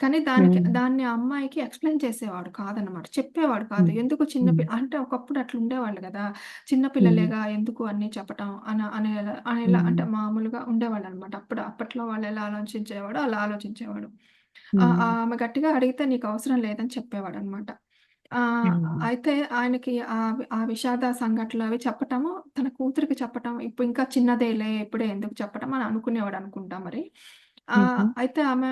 కానీ హ్మ్. దాన్ని ఆ అమ్మాయికి ఎక్స్‌ప్లెయిన్ చేసేవాడు కాదనమాట. చెప్పేవాడు కాదు. హ్మ్. ఎందుకు హ్మ్. అంటే ఒకప్పుడు అట్లుండేవాళ్ళు గదా! చిన్న హ్మ్. పిల్లలేగా ఎందుకు అన్నీ చెప్పటం అనేలా హ్మ్. అంటే మామూలుగా ఉండేవాళ్ళనమాట. అప్పట్లో వాళ్ళెలా ఆలోచించేవాడో అలా ఆలోచించేవాడు. హ్మ్. ఆమె గట్టిగా అడిగితే నీకవసరం లేదని చెప్పేవాడనమాట. హ్మ్. అయితే ఆయనకి ఆ విషాద సంఘటనలవి చెప్పటము, తన కూతురికి చెప్పటం, ఇప్పుడు ఇంకా చిన్నదేలే ఇప్పుడే ఎందుకు చెప్పటం అని అనుకునేవాడనుకుంటా మరి. హుహు. అయితే ఆమె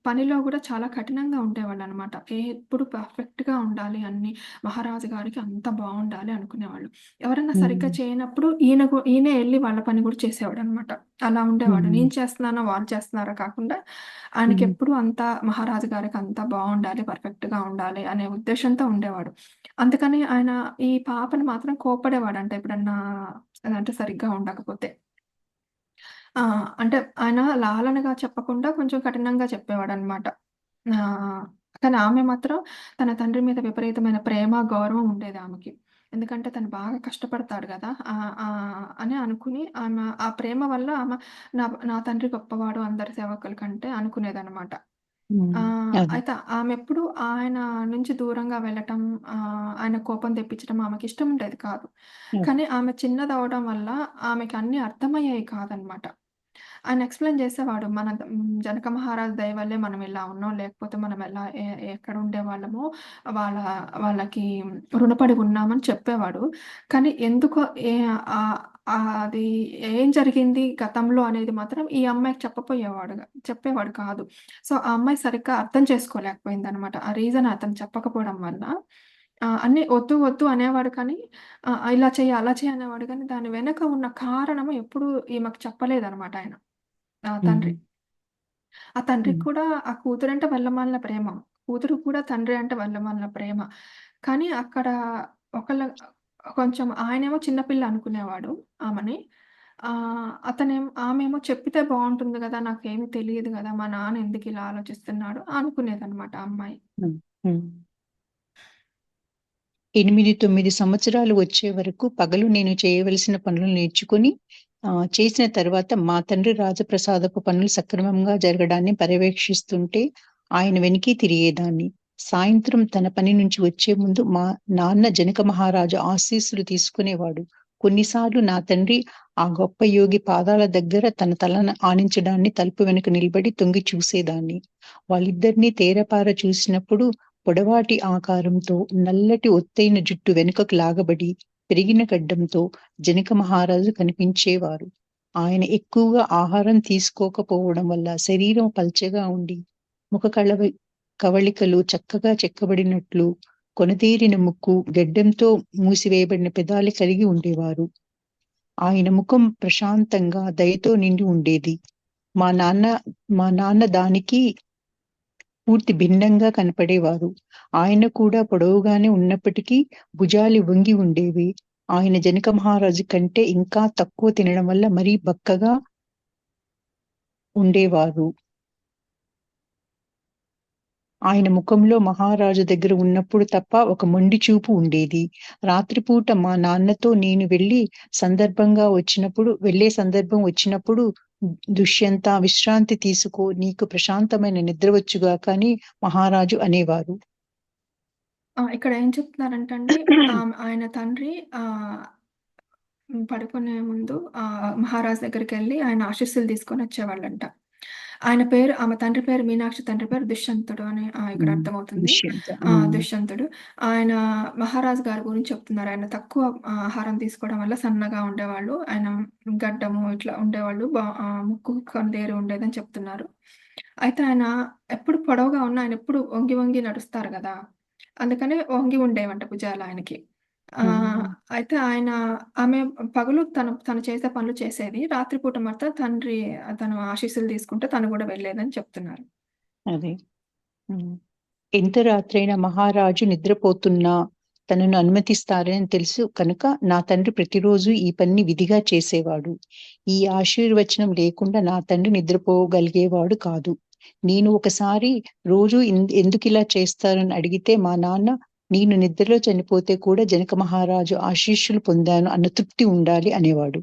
పనిలో గూడా చాలా కఠినంగా ఉండేవాళ్ళనమాట. ఎప్పుడు పర్ఫెక్ట్‌గా ఉండాలి అన్నీ. మహారాజు గారికి అంతా బావుండాలి అనుకునేవాళ్ళు. ఎవరన్నా సరిగ్గా హ్మ్. చేయనప్పుడు ఈయనే ఎళ్లి వాళ్ళ పని గూడా చేసేవాడనమాట. అలా ఉండేవాడు. హ్మ్. నేను చేస్తున్నానా, వాళ్ళు చేస్తున్నారా కాకుండా హ్మ్. ఆయనకెప్పుడూ అంతా మహారాజు గారికి అంతా బావుండాలి, పర్ఫెక్ట్‌గా ఉండాలి అనే ఉద్దేశ్యంతో ఉండేవాడు. అందుకని ఆయన ఈ పాపని మాత్రం కోప్పడేవాడంట ఎప్పుడన్నా అంటే సరిగ్గా ఉండకపోతే. ఆ! అంటే ఆయన లాలనగా చెప్పకుండా కొంచెం కఠినంగా చెప్పేవాడనమాట. ఆహ్, కానీ ఆమె మాత్రం తన తండ్రి మీద విపరీతమైన ప్రేమ, గౌరవం ఉండేదామెకి. ఎందుకంటే తను బాగా కష్టపడతాడు గదా! అని అనుకుని ఆమె ఆ ప్రేమ వల్ల ఆమె నా తండ్రి గొప్పవాడు అందరి సేవకుల కంటే అనుకునేదనమాట. హ్మ్. అది. అయితే ఆమెప్పుడు ఆయన నుంచి దూరంగా వెళ్ళటం, ఆయన కోపం తెప్పించడం ఆమెకిష్టం ఉండేది కాదు. అది. కానీ ఆమె చిన్నదవ్వడం వల్ల ఆమెకి అన్నీ అర్థమయ్యేవి కాదనమాట. ఆయన ఎక్స్‌ప్లెయిన్ చేసేవాడు. జనక మహారాజు దయ వల్లే మనం ఇలా ఉన్నాం. లేకపోతే మనం ఎలా ఎక్కడ ఉండేవాళ్ళమో వాళ్ళ వాళ్ళకి రుణపడి ఉన్నామని చెప్పేవాడు. కానీ ఎందుకో ఏ ఆహ్, అది ఏం జరిగింది గతంలో అనేది మాత్రం ఈ అమ్మాయికి చెప్పేవాడు కాదు. సో, ఆ అమ్మాయి సరిగ్గా అర్థం చేసుకోలేకపోయిందనమాట. ఆ రీజన్ అతను చెప్పకపోవడం వల్ల అన్నీ వద్దు, వద్దు అనేవాడు కానీ ఇలా చెయ్యి, అలా చెయ్యి అనేవాడు కానీ దాని వెనక ఉన్న కారణం ఎప్పుడూ ఈమెకు చెప్పలేదనమాట ఆయన. హ్మ్. తండ్రి. ఆ తండ్రికి హ్మ్. కూడా ఆ కూతురంటే వల్లమాలిన ప్రేమ. కూతురికి కూడా తండ్రి అంటే వల్లమాలిన ప్రేమ. కానీ అక్కడ ఒకళ్ళ కొంచెం ఆయనేమో చిన్న పిల్ల అనుకునేవాడు ఆమెని. ఆమేమో చెప్పితే బావుంటుంది గదా! నాకేమి తెలీదు గదా! మా నాన్న ఎందుకిలా ఆలోచిస్తున్నాడు అనుకునేదనమాట ఆ అమ్మాయి. హ్మ్. హ్మ్. 8, 9 సంవత్సరాలు వచ్చే వరకు పగలు నేను చేయవలసిన పనులు నేర్చుకొని, చేసిన తర్వాత మా తండ్రి రాజప్రసాదపు పనులు సక్రమంగా జరగడాన్ని పర్యవేక్షిస్తుంటే, ఆయన వెనకే తిరిగేదాన్ని. సాయంత్రం తన పని నుంచి వచ్చే ముందు మా నాన్న జనక మహారాజు ఆశీస్సులు తీసుకునేవాడు. కొన్నిసార్లు నా తండ్రి ఆ గొప్ప యోగి పాదాల దగ్గర తన తలను ఆనించడాన్ని తలుపు వెనుక నిలబడి తొంగి చూసేదాన్ని. వాళ్ళిద్దరినీ తేరపార చూసినప్పుడు పొడవాటి ఆకారంతో, నల్లటి ఒత్తైన జుట్టు వెనుకకు లాగబడి, పెరిగిన గడ్డంతో జనక మహారాజు కనిపించేవారు. ఆయన ఎక్కువగా ఆహారం తీసుకోకపోవడం వల్ల శరీరం పల్చగా ఉండి, ముఖ కవళికలు చక్కగా చెక్కబడినట్లు, కొనతేరిన ముక్కు, గెడ్డంతో మూసివేయబడిన పెదాలు కలిగి ఉండేవారు. ఆయన ముఖం ప్రశాంతంగా, దయతో నిండి ఉండేది. మా నాన్న మా నాన్న దానికి పూర్తి భిన్నంగా కనపడేవారు. ఆయన కూడా పొడవుగానే ఉన్నప్పటికీ భుజాలు వంగి ఉండేవి. ఆయన జనక మహారాజు కంటే ఇంకా తక్కువ తినడం వల్ల మరీ బక్కగా ఉండేవారు. ఆయన ముఖంలో మహారాజు దగ్గర ఉన్నప్పుడు తప్ప ఒక మొండి చూపు ఉండేది. రాత్రిపూట మా నాన్నతో నేను వెళ్ళే సందర్భం వచ్చినప్పుడు దుష్యంత విశ్రాంతి తీసుకో, నీకు ప్రశాంతమైన నిద్ర వచ్చుగాక అని మహారాజు అనేవారు. ఇక్కడ ఏం చెప్తున్నారంటే అండి, ఆయన తండ్రి పడుకునే ముందు మహారాజు దగ్గరికెళ్ళి ఆయన ఆశీస్సులు తీసుకొనొచ్చేవాళ్ళంట. ఆమె తండ్రి పేరు మీనాక్షి, తండ్రి పేరు దుష్యంతుడు అని ఇక్కడ హ్మ్. అర్థమవుతుంది. దుష్యంత. హ్మ్. దుష్యంతుడు. ఆయన మహారాజు గారి గురించి చెప్తున్నారు. ఆయన తక్కువ ఆహారం తీసుకోవడం వల్ల సన్నగా ఉండేవాళ్ళు. ఆయన గడ్డము ఇట్లా ఉండేవాళ్ళు. ముక్కు కందేరి ఉండేదని చెప్తున్నారు. అయితే ఆయన ఎప్పుడు పొడవుగా ఉన్నా ఆయనెప్పుడు వంగి వంగి నడుస్తారు గదా! అందుకని వంగి ఉండేవంట భుజాలాయనకి. హ్మ్. అయితే ఆమె పగలు తను చేసే పనులు చేసేది. రాత్రిపూట మాత్రం తను ఆశీస్సులు తీసుకుంటే తను గూడా వెళ్ళేదని చెప్తున్నారు. అదే. హ్మ్. ఎంత రాత్రైనా మహారాజు నిద్రపోతున్నా తనను అనుమతిస్తారని తెలుసు కనుక నా తండ్రి ప్రతిరోజు ఈ పనిని విధిగా చేసేవాడు. ఈ ఆశీర్వచనం లేకుండా నా తండ్రి నిద్రపోగలిగేవాడు కాదు. నేను ఒకసారి రోజు ఎందుకిలా చేస్తారని అడిగితే మా నాన్న, నేను నిద్రలో చనిపోతే కూడా జనక మహారాజు ఆశీస్సులు పొందాను అన్న తృప్తి ఉండాలి అనేవాడు.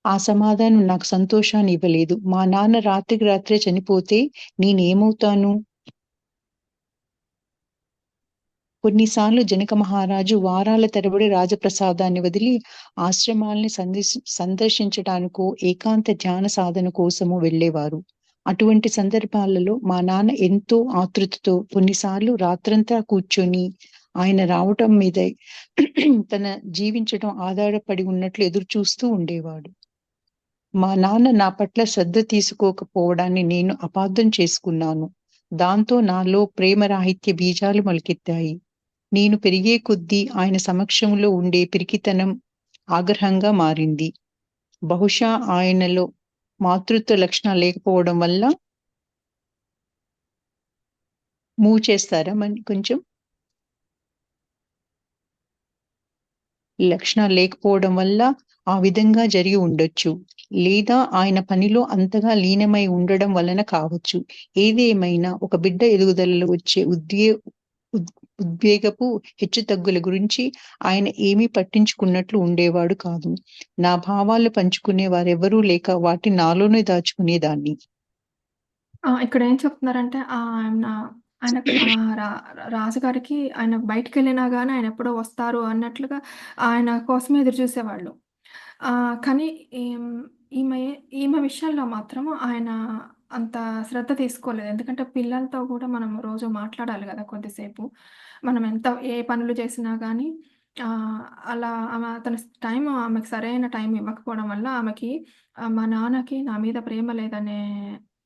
ఆ సమాధానం నాకు సంతోషాన్ని ఇవ్వలేదు. మా నాన్న రాత్రికి రాత్రే చనిపోతే నేనేమవుతాను? కొన్నిసార్లు జనక మహారాజు వారాల తరబడి రాజప్రసాదాన్ని వదిలి ఆశ్రమాల్ని సందర్శించటానికో, ఏకాంత ధ్యాన సాధన కోసమో వెళ్ళేవారు. అటువంటి సందర్భాలలో మా నాన్న ఎంతో ఆతృతతో కొన్నిసార్లు రాత్రంతా కూర్చొని ఆయన రావటం మీదే తన జీవించటం ఆధారపడి ఉన్నట్లు ఎదురు చూస్తూ ఉండేవాడు. మా నాన్న నా పట్ల శ్రద్ధ తీసుకోకపోవడాన్ని నేను అపార్థం చేసుకున్నాను. దాంతో నాలో ప్రేమరాహిత్య బీజాలు మొలకెత్తాయి. నేను పెరిగే కొద్దీ ఆయన సమక్షంలో ఉండే పిరికితనం ఆగ్రహంగా మారింది. బహుశా ఆయనలో మాతృత్వ లక్షణాలు లేకపోవడం వల్ల చేస్తారా కొంచెం? లక్షణాలు లేకపోవడం వల్ల ఆ విధంగా జరిగి ఉండొచ్చు. లేదా ఆయన పనిలో అంతగా లీనమై ఉండడం వలన కావచ్చు. ఏది ఏమైనా ఒక బిడ్డ ఎదుగుదలలో వచ్చే ఉద్వేగపు హెచ్చుతగ్గుల గురించి ఆయన ఏమీ పట్టించుకున్నట్లు ఉండేవాడు కాదు. నా భావాలు పంచుకునే వారెవరూ లేక వాటిని నాలోనే దాచుకునేదాన్ని. ఇక్కడ ఏం చెప్తున్నారంటే ఆయన ఆయన రా రాజుగారికి ఆయన బయటికెళ్ళినా గాని ఆయనెప్పుడో వస్తారు అన్నట్లుగా ఆయన కోసమే ఎదురు చూసేవాళ్ళు. కానీ ఈమ్ ఈమె ఈమె విషయంలో మాత్రము ఆయన అంత శ్రద్ధ తీసుకోలేదు. ఎందుకంటే పిల్లలతో గూడా మనం రోజు మాట్లాడాలి గదా! కొద్దిసేపు. మనం ఏ పనులు చేసినా గానీ ఆహ్, అలా ఆమెకు సరైన టైం ఇవ్వకపోవడం వల్ల ఆమెకి మా నాన్నకి నా మీద ప్రేమ లేదనే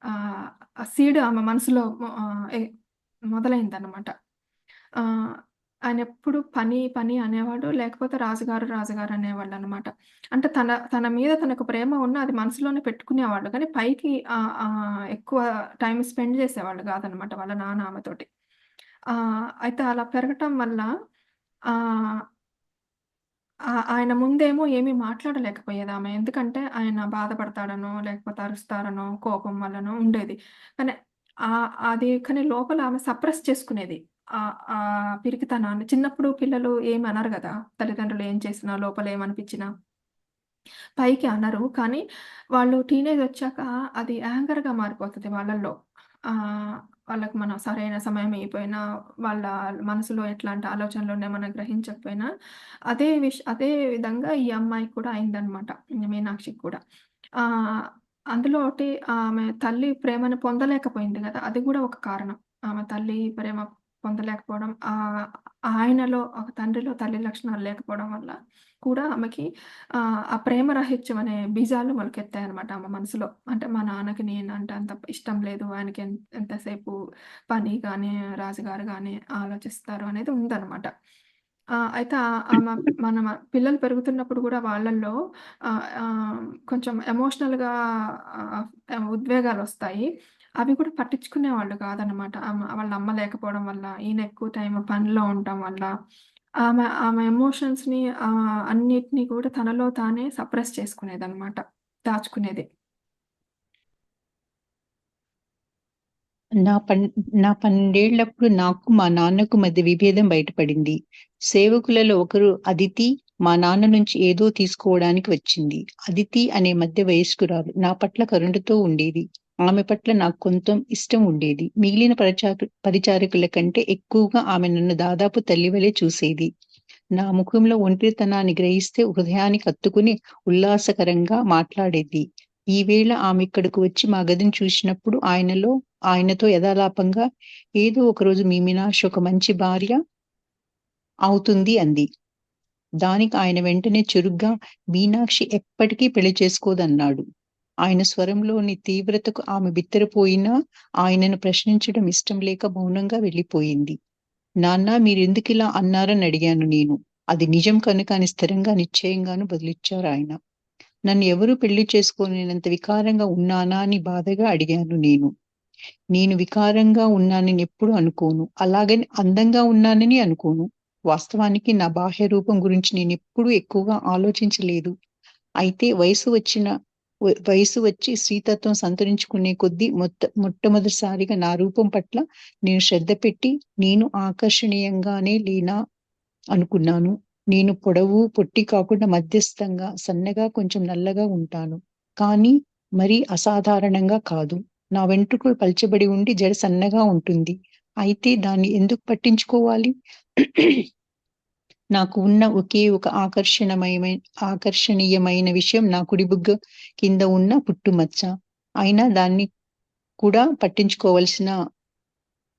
ఆహ్, ఆ సీడ్ ఆమె మనసులో ఆహ్, ఎ మొదలైందనమాట. ఆహ్, ఆయనెప్పుడు పని, పని అనేవాడు. లేకపోతే రాజుగారు, రాజుగారు అనేవాళ్ళనమాట. అంటే తన మీద తనకు ప్రేమ ఉన్నా అది మనసులోనే పెట్టుకునేవాళ్ళు. కానీ పైకి ఎక్కువ టైమ్ స్పెండ్ చేసేవాళ్ళు గాదనమాట వాళ్ళ నాన్న ఆమెతోటి. అయితే అలా పెరగటం వల్ల ఆహ్ ఆయన ముందేమో ఏమీ మాట్లాడలేకపోయేదామె. ఎందుకంటే ఆయన బాధపడతాడనో, లేకపోతే అరుస్తారనో, కోపం వల్లనో ఉండేది. కానీ కానీ లోపల ఆమె సప్రెస్ చేసుకునేది. ఆ పిరికితనాన్ని. చిన్నప్పుడు పిల్లలు ఏమి అనరు గదా! తల్లిదండ్రులు ఏం చేసినా, లోపల ఏమనిపించినా. పైకి అనరు. కానీ వాళ్ళు టీనేజొచ్చాక అది యాంగర్‌గా మారిపోతది వాళ్ళల్లో. వాళ్ళకి మనం సరైన సమయం ఇయ్యపోయినా, వాళ్ళ మనసులో ఎట్లాంటి ఆలోచనలున్నాయో మనం గ్రహించకపోయినా, అదే విధంగా ఈ అమ్మాయికి కూడా అయిందనమాట. మీనాక్షికి కూడా. ఆహ్, అందులో ఒకటి ఆమె తల్లి ప్రేమను పొందలేకపోయింది గదా! అది గూడా ఒక కారణం. ఆమె తల్లి ప్రేమ పొందలేకపోవడం, ఒక తండ్రిలో తల్లి లక్షణాలు లేకపోవడం వల్ల కూడా ఆమెకి ఆ ప్రేమ రాహిత్యం అనే బీజాలు మొలకెత్తాయనమాట ఆమె మనసులో. అంటే మా నాన్నకి నేనంటే అంత ఇష్టం లేదు. ఆయనకి ఎంతసేపు పని గాని, రాజుగారు గాని ఆలోచిస్తారు అనేది ఉందనమాట. అయితే ఆమె పిల్లలు పెరుగుతున్నప్పుడు గూడా వాళ్ళల్లో ఆహ్, ఆహ్, కొంచెం ఎమోషనల్‌గా ఉద్వేగాలొస్తాయి. అవి కూడా పట్టించుకునేవాళ్ళు కాదనమాట. వాళ్ళ అమ్మ లేకపోవడం వల్ల, ఈయన ఎక్కువ టైం పనిలో ఉండటం వల్ల ఆమె ఎమోషన్స్‌ని అన్నిటిని కూడా తనలో తానే సప్రెస్ చేసుకునేదనమాట. దాచుకునేది. నా పన్ నా 12 నాకు, మా నాన్నకు మధ్య విభేదం బయటపడింది. సేవకులలో ఒకరు అదితి మా నాన్న నుంచి ఏదో తీసుకోవడానికి వచ్చింది. అదితి అనే మధ్య వయస్కురాలు. నా పట్ల కరుణతో ఉండేది. ఆమె పట్ల నాకు కొంత ఇష్టం ఉండేది. మిగిలిన పరిచారకుల కంటే ఎక్కువగా ఆమె నన్ను దాదాపు తల్లివలే చూసేది. నా ముఖంలో ఒంటరితనాన్ని గ్రహిస్తే హృదయానికి హత్తుకుని ఉల్లాసకరంగా మాట్లాడేది. ఈ వేళ ఆమె ఇక్కడకు వచ్చి మా గదిని చూసినప్పుడు ఆయనతో యథాలాపంగా ఏదో ఒకరోజు మీ మీనాక్షి ఒక మంచి భార్య అవుతుంది అంది. దానికి ఆయన వెంటనే చురుగ్గా మీనాక్షి ఎప్పటికీ పెళ్లి చేసుకోదన్నాడు. ఆయన స్వరంలోని తీవ్రతకు ఆమె బిత్తరపోయినా ఆయనను ప్రశ్నించడం ఇష్టం లేక మౌనంగా వెళ్ళిపోయింది. నాన్న మీరెందుకిలా అన్నారని అడిగాను నేను. అది నిజం కనుక అని స్థిరంగా నిశ్చయంగాను బదులిచ్చారాయన. నన్ను ఎవరూ పెళ్లి చేసుకోలేనంత వికారంగా ఉన్నానా అని బాధగా అడిగాను నేను. నేను వికారంగా ఉన్నానని ఎప్పుడూ అనుకోను. అలాగని అందంగా ఉన్నానని అనుకోను. వాస్తవానికి నా బాహ్య రూపం గురించి నేనెప్పుడూ ఎక్కువగా ఆలోచించలేదు. అయితే వయసు వచ్చి స్త్రీతత్వం సంతరించుకునే కొద్దీ మొట్టమొదటిసారిగా నా రూపం పట్ల నేను శ్రద్ధ పెట్టి, నేను ఆకర్షణీయంగానే లేనా అనుకున్నాను. నేను పొడవు, పొట్టి కాకుండా మధ్యస్థంగా, సన్నగా, కొంచెం నల్లగా ఉంటాను. కానీ మరీ అసాధారణంగా కాదు. నా వెంట్రుకలు పల్చబడి ఉండి జడ సన్నగా ఉంటుంది. అయితే దాన్ని ఎందుకు పట్టించుకోవాలి? నాకు ఉన్న ఒకే ఒక ఆకర్షణీయమైన విషయం నా కుడి బుగ్గ కింద ఉన్న పుట్టుమచ్చ. అయినా దాన్ని కూడా పట్టించుకోవాల్సిన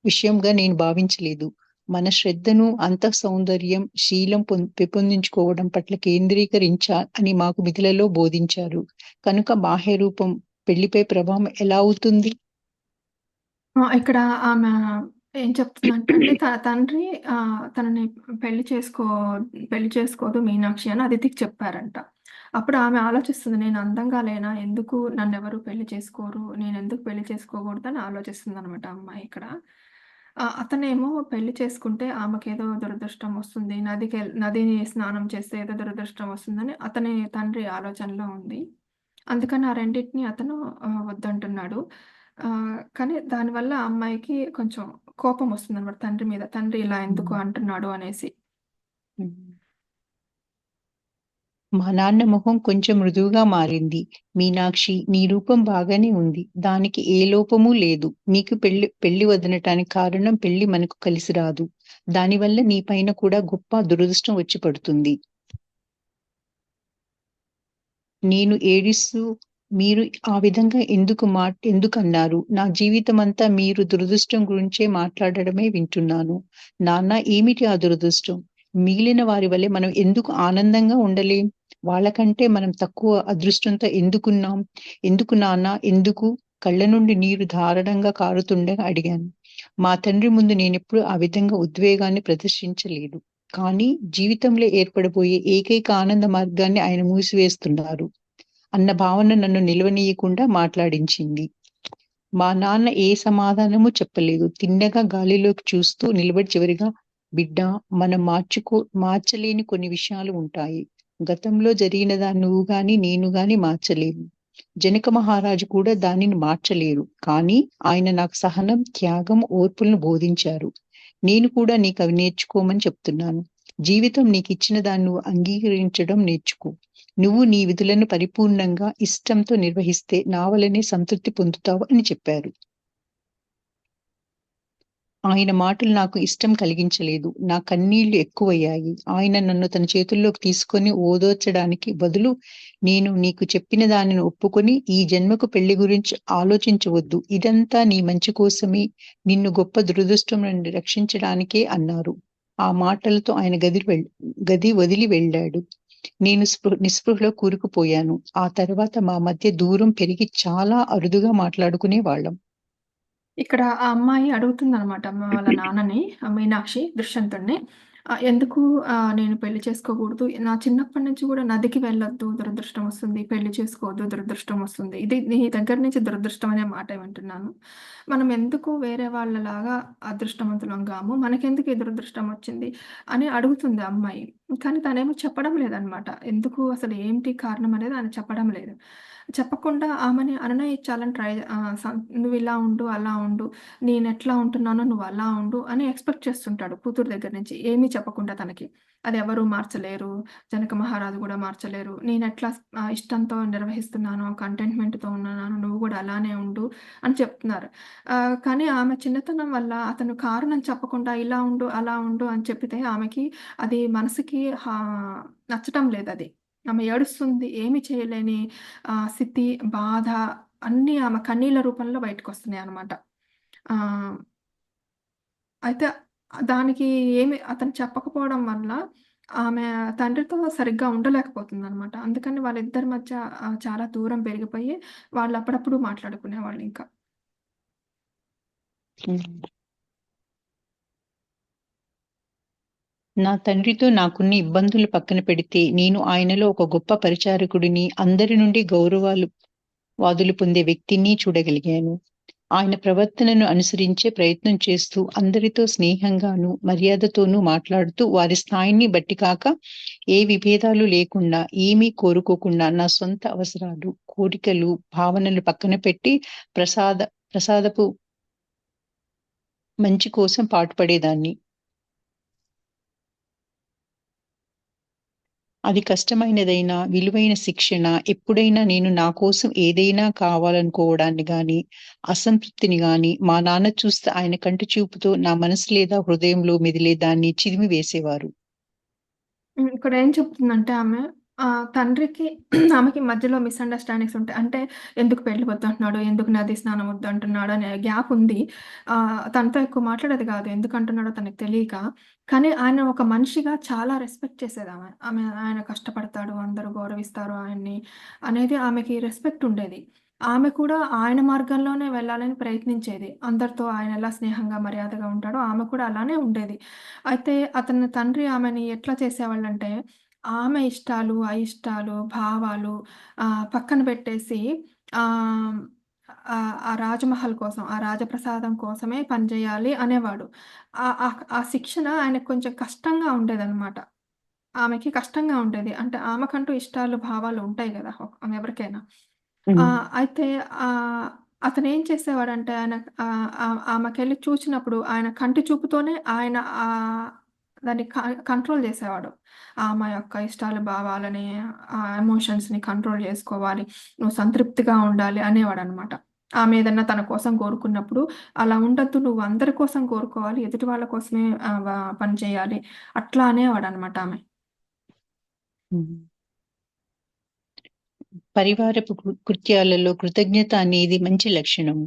విషయంగా నేను భావించలేదు. మన శ్రద్ధను అంతఃసౌందర్యం, శీలం పెంపొందించుకోవడం పట్ల కేంద్రీకరించా అని మాకు మిథిలలో బోధించారు. కనుక బాహ్య రూపం పెళ్లిపై ప్రభావం ఎలా అవుతుంది? ఇక్కడ ఆమె ఏం చెప్తుందంటే అండి తండ్రి తనని పెళ్లి చేసుకో పెళ్లి చేసుకోదు మీనాక్షి అని అదితికి చెప్పారంట. అప్పుడు ఆమె ఆలోచిస్తుంది. నేను అందంగా లేనా? ఎందుకు నన్నెవరు పెళ్లి చేసుకోరు? నేనెందుకు పెళ్లి చేసుకోకూడదని ఆలోచిస్తుందనమాట ఆ అమ్మాయి ఇక్కడ. అతనేమో పెళ్లి చేసుకుంటే ఆమెకేదో దురదృష్టం వస్తుంది. నదిని స్నానం చేస్తే ఏదో దురదృష్టం వస్తుందని అతని తండ్రి ఆలోచనలో ఉంది. అందుకని ఆ రెండిటిని అతను వద్దంటున్నాడు. కానీ దానివల్ల ఆ అమ్మాయికి కొంచెం కోపమొస్తుందనమాట తండ్రి మీద. తండ్రి ఇలా ఎందుకు హ్మ్. అంటున్నాడు అనేసి. హ్మ్. మా నాన్న మొహం కొంచెం మృదువుగా మారింది. మీనాక్షి, నీ రూపం బాగానే ఉంది. దానికి ఏ లోపమూ లేదు. నీకు పెళ్లి వదనటానికి కారణం పెళ్లి మనకు కలిసి రాదు. దానివల్ల నీ పైన కూడా గొప్ప దురదృష్టం వచ్చి పడుతుంది. నేను ఏడుస్తూ మీరు ఆ విధంగా ఎందుకన్నారు? నా జీవితమంతా మీరు దురదృష్టం గురించే మాట్లాడడమే వింటున్నాను. నాన్న ఏమిటి ఆ దురదృష్టం? మిగిలిన వారి వలె మనం ఎందుకు ఆనందంగా ఉండలేం? వాళ్ళకంటే మనం తక్కువ అదృష్టంతో ఎందుకున్నాం? ఎందుకు నాన్న? ఎందుకు? కళ్ళ నుండి నీరు ధారాళంగా కారుతుండగా అడిగాను. మా తండ్రి ముందు నేనెప్పుడూ ఆ విధంగా ఉద్వేగాన్ని ప్రదర్శించలేదు. కానీ జీవితంలో ఏర్పడబోయే ఏకైక ఆనంద మార్గాన్ని ఆయన మూసివేస్తున్నారు అన్న భావన నన్ను నిలవనీయకుండా మాట్లాడించింది. మా నాన్న ఏ సమాధానమూ చెప్పలేదు. తిన్నగా గాలిలోకి చూస్తూ నిలబడి చివరిగా బిడ్డా మనం మార్చలేని కొన్ని విషయాలు ఉంటాయి. గతంలో జరిగిన దాన్ని నువ్వు గాని, నేను గాని మార్చలేము. జనక మహారాజు కూడా దానిని మార్చలేరు. కానీ ఆయన నాకు సహనం, త్యాగం, ఓర్పులను బోధించారు. నేను కూడా నీకవి నేర్చుకోమని చెప్తున్నాను. జీవితం నీకిచ్చిన దాన్ని నువ్వు అంగీకరించడం నేర్చుకో. నువ్వు నీ విధులను పరిపూర్ణంగా, ఇష్టంతో నిర్వహిస్తే నా వల్లనే సంతృప్తి పొందుతావు అని చెప్పారు. ఆయన మాటలు నాకు ఇష్టం కలిగించలేదు. నా కన్నీళ్లు ఎక్కువయ్యాయి. ఆయన నన్ను తన చేతుల్లోకి తీసుకొని ఓదార్చడానికి బదులు నేను నీకు చెప్పిన దానిని ఒప్పుకొని ఈ జన్మకు పెళ్లి గురించి ఆలోచించవద్దు. ఇదంతా నీ మంచి కోసమే, నిన్ను గొప్ప దురదృష్టం నుండి రక్షించడానికే అన్నారు. ఆ మాటలతో ఆయన గది వదిలి వెళ్ళాడు. నేను నిస్పృహలో కూరుకుపోయాను. ఆ తర్వాత మా మధ్య దూరం పెరిగి చాలా అరుదుగా మాట్లాడుకునేవాళ్ళం. ఇక్కడ ఆ అమ్మాయి అడుగుతుందనమాట వాళ్ళ నాన్నని మీనాక్షి దుష్యంతుడిని. ఎందుకు నేను పెళ్లి చేసుకోకూడదు. నా చిన్నప్పటి నుంచి గూడా నదికి వెళ్ళొద్దు దురదృష్టం వస్తుంది. పెళ్లి చేసుకోవద్దు దురదృష్టం వస్తుంది. ఇది నీ దగ్గర నుంచి దురదృష్టం అనే మాట వింటున్నాను. మనం ఎందుకు వేరే వాళ్ళలాగా అదృష్టవంతులం గాము. మనకెందుకు ఈ దురదృష్టం వచ్చింది అని అడుగుతుంది ఆ అమ్మాయి. కానీ తనేమో చెప్పడం లేదనమాట. ఎందుకు అసలు ఏంటి కారణం అనేది ఆయన చెప్పడం లేదు. చెప్పకుండా ఆమెని అనునయించాలని "నువ్విలా ఉండు, అలా ఉండు. నేనెట్లా ఉంటున్నానో నువ్వలా ఉండు" అని ఎక్స్‌పెక్ట్ చేస్తుంటాడు కూతురు దగ్గర నుంచి. ఏమీ చెప్పకుండా తనకి. అదెవరు మార్చలేరు. జనక మహారాజు గూడా మార్చలేరు. నేనెట్లా ఇష్టంతో నిర్వహిస్తున్నానో, కంటెంట్‌మెంట్‌తో ఉన్నానో నువ్వు గూడా అలానే ఉండు అని చెప్తున్నారు. కానీ ఆమె చిన్నతనం వల్ల అతను కారణం చెప్పకుండా ఇలా ఉండు, అలా ఉండు అని చెప్పితే ఆమెకి అది మనసుకి నచ్చటం లేదది. ఆమె ఏడుస్తుంది. ఏమి చేయలేని స్థితి, బాధ అన్నీ ఆమె కన్నీళ్ళ రూపంలో బయటకొస్తున్నాయనమాట. ఆహ్, అయితే దానికి అతను చెప్పకపోవడం వల్ల ఆమె తండ్రితో సరిగ్గా ఉండలేకపోతుందనమాట. అందుకని వాళ్ళిద్దరి మధ్య చాలా దూరం పెరిగిపోయి వాళ్ళు అప్పుడప్పుడు మాట్లాడుకునేవాళ్ళింక. హ్మ్. నా తండ్రితో నాకున్న ఇబ్బందులు పక్కన పెడితే, నేను ఆయనలో ఒక గొప్ప పరిచారకుడిని, అందరి నుండి వాదులు పొందే వ్యక్తిని చూడగలిగాను. ఆయన ప్రవర్తనను అనుసరించే ప్రయత్నం చేస్తూ, అందరితో స్నేహంగాను, మర్యాదతోనూ మాట్లాడుతూ, వారి స్థాయిని బట్టి కాక, ఏ విభేదాలు లేకుండా, ఏమీ కోరుకోకుండా, నా సొంత అవసరాలు, కోరికలు, భావనలు పక్కన పెట్టి, ప్రసాద ప్రసాదపు మంచి కోసం పాటుపడేదాన్ని. అది కష్టమైనదైనా, విలువైన శిక్షణ. ఎప్పుడైనా నేను నా కోసం ఏదైనా కావాలనుకోవడాన్ని గానీ, అసంతృప్తిని గానీ, మా నాన్న చూస్తే ఆయన కంటి చూపుతో నా మనసు లేదా హృదయంలో మెదిలే దాన్ని చిదిమివేసేవారు. ఇక్కడ ఏం చెప్తుందంటే ఆమె తండ్రికి ఆమెకి మధ్యలో మిస్‌అండర్‌స్టాండింగ్స్ ఉంటాయి. అంటే ఎందుకు పెళ్లి వద్దంటున్నాడు? ఎందుకు నది స్నానం వద్దంటున్నాడు? అనే గ్యాప్ ఉంది. తనతో ఎక్కువ మాట్లాడేది కాదు. ఎందుకంటున్నాడో తనకి తెలియక. కానీ ఆయన ఒక మనిషిగా చాలా రెస్పెక్ట్ చేసేదామె. ఆయన కష్టపడతాడు, అందరూ గౌరవిస్తారు ఆయన్ని అనేది ఆమెకి రెస్పెక్ట్ ఉండేది. ఆమె కూడా ఆయన మార్గంలోనే వెళ్ళాలని ప్రయత్నించేది. అందరితో ఆయన ఎలా స్నేహంగా, మర్యాదగా ఉంటాడో ఆమె కూడా అలానే ఉండేది. అయితే అతని తండ్రి ఆమెని ఎట్లా చేసేవాళ్ళంటే, ఆమె ఇష్టాలు, అయిష్టాలు, భావాలు పక్కన పెట్టేసి ఆహ్, ఆ రాజమహల్ కోసం, ఆ రాజప్రసాదం కోసమే పనిజేయాలి అనేవాడు. ఆ శిక్షణ ఆయనకు కొంచెం కష్టంగా ఉండేదనమాట. ఆమెకి కష్టంగా ఉండేది. అంటే ఆమెకంటూ ఇష్టాలు, భావాలు ఉంటాయి గదా! ఎవరికైనా. హ్మ్. అయితే ఆహ్, అతనేం చేసేవాడంటే ఆయన ఆమెకెళ్ళి చూచినప్పుడు ఆయన కంటి చూపుతోనే ఆయన దాన్ని కంట్రోల్ జేసేవాడు. ఆమె యొక్క ఇష్టాలు, భావాలని, ఎమోషన్స్‌ని కంట్రోల్ జేసుకోవాలి. నువ్వు సంతృప్తిగా ఉండాలి అనేవాడనమాట. ఆమె ఏదన్నా తన కోసం కోరుకున్నప్పుడు, అలా ఉండొద్దు నువ్వు అందరి కోసం కోరుకోవాలి. ఎదుటి వాళ్ళ కోసమే పని చేయాలి. అట్లా అనేవాడనమాట ఆమె. హ్మ్. పరివారపు కృత్యాలలో కృతజ్ఞత అనేది మంచి లక్షణం.